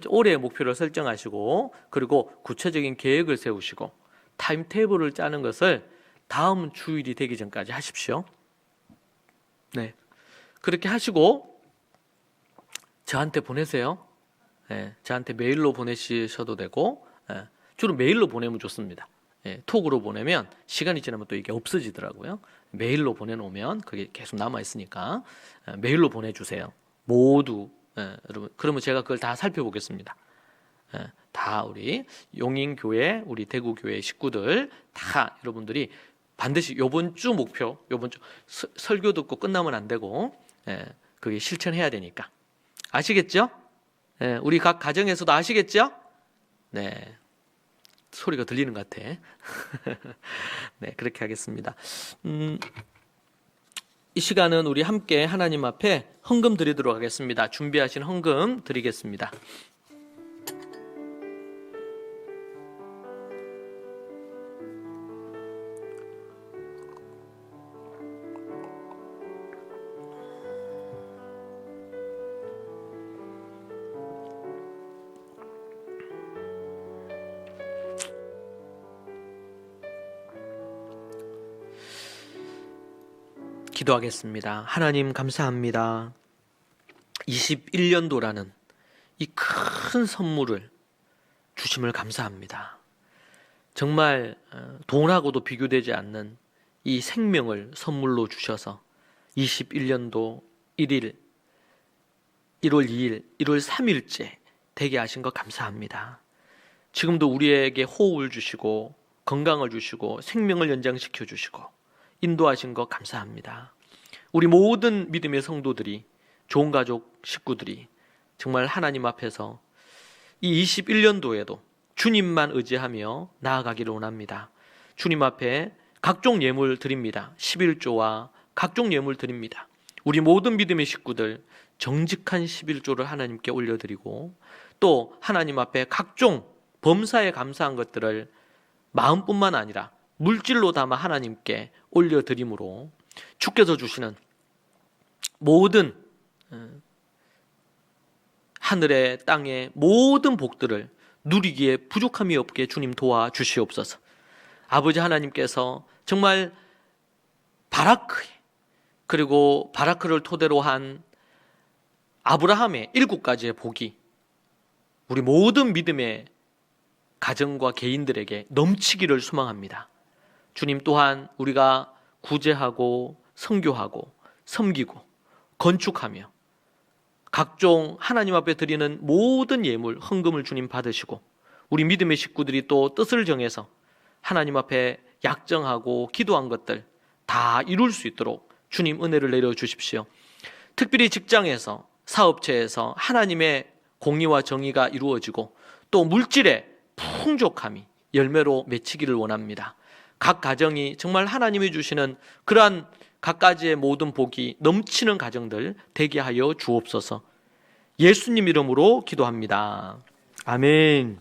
Speaker 1: 올해의 목표를 설정하시고, 그리고 구체적인 계획을 세우시고 타임테이블을 짜는 것을 다음 주일이 되기 전까지 하십시오. 네, 그렇게 하시고 저한테 보내세요. 네, 저한테 메일로 보내셔도 되고, 주로 메일로 보내면 좋습니다. 톡으로 보내면 시간이 지나면 또 이게 없어지더라고요. 메일로 보내놓으면 그게 계속 남아있으니까 메일로 보내주세요. 모두. 여러분, 그러면 제가 그걸 다 살펴보겠습니다. 다 우리 용인교회, 우리 대구교회 식구들 다 여러분들이 반드시 요번 주 목표, 요번 주 설교 듣고 끝나면 안 되고, 그게 실천해야 되니까. 아시겠죠? 우리 각 가정에서도 아시겠죠? 네. 소리가 들리는 것 같아. 네, 그렇게 하겠습니다. 이 시간은 우리 함께 하나님 앞에 헌금 드리도록 하겠습니다. 준비하신 헌금 드리겠습니다. 기도하겠습니다. 하나님 감사합니다. 21년도라는 이 큰 선물을 주심을 감사합니다. 정말 돈하고도 비교되지 않는 이 생명을 선물로 주셔서 21년도 1일, 1월 2일, 1월 3일째 되게 하신 것 감사합니다. 지금도 우리에게 호흡을 주시고 건강을 주시고 생명을 연장시켜 주시고 인도하신 것 감사합니다. 우리 모든 믿음의 성도들이, 좋은 가족 식구들이 정말 하나님 앞에서 이 21년도에도 주님만 의지하며 나아가기를 원합니다. 주님 앞에 각종 예물 드립니다. 11조와 각종 예물 드립니다. 우리 모든 믿음의 식구들 정직한 11조를 하나님께 올려드리고 또 하나님 앞에 각종 범사에 감사한 것들을 마음뿐만 아니라 물질로 담아 하나님께 올려드림으로 주께서 주시는 모든 하늘의 땅의 모든 복들을 누리기에 부족함이 없게 주님 도와주시옵소서. 아버지 하나님께서 정말 바라크에, 그리고 바라크를 토대로 한 아브라함의 7가지의 복이 우리 모든 믿음의 가정과 개인들에게 넘치기를 소망합니다. 주님 또한 우리가 구제하고 선교하고 섬기고 건축하며 각종 하나님 앞에 드리는 모든 예물, 헌금을 주님 받으시고 우리 믿음의 식구들이 또 뜻을 정해서 하나님 앞에 약정하고 기도한 것들 다 이룰 수 있도록 주님 은혜를 내려주십시오. 특별히 직장에서, 사업체에서 하나님의 공의와 정의가 이루어지고 또 물질의 풍족함이 열매로 맺히기를 원합니다. 각 가정이 정말 하나님이 주시는 그러한 각가지의 모든 복이 넘치는 가정들 되게 하여 주옵소서. 예수님 이름으로 기도합니다. 아멘.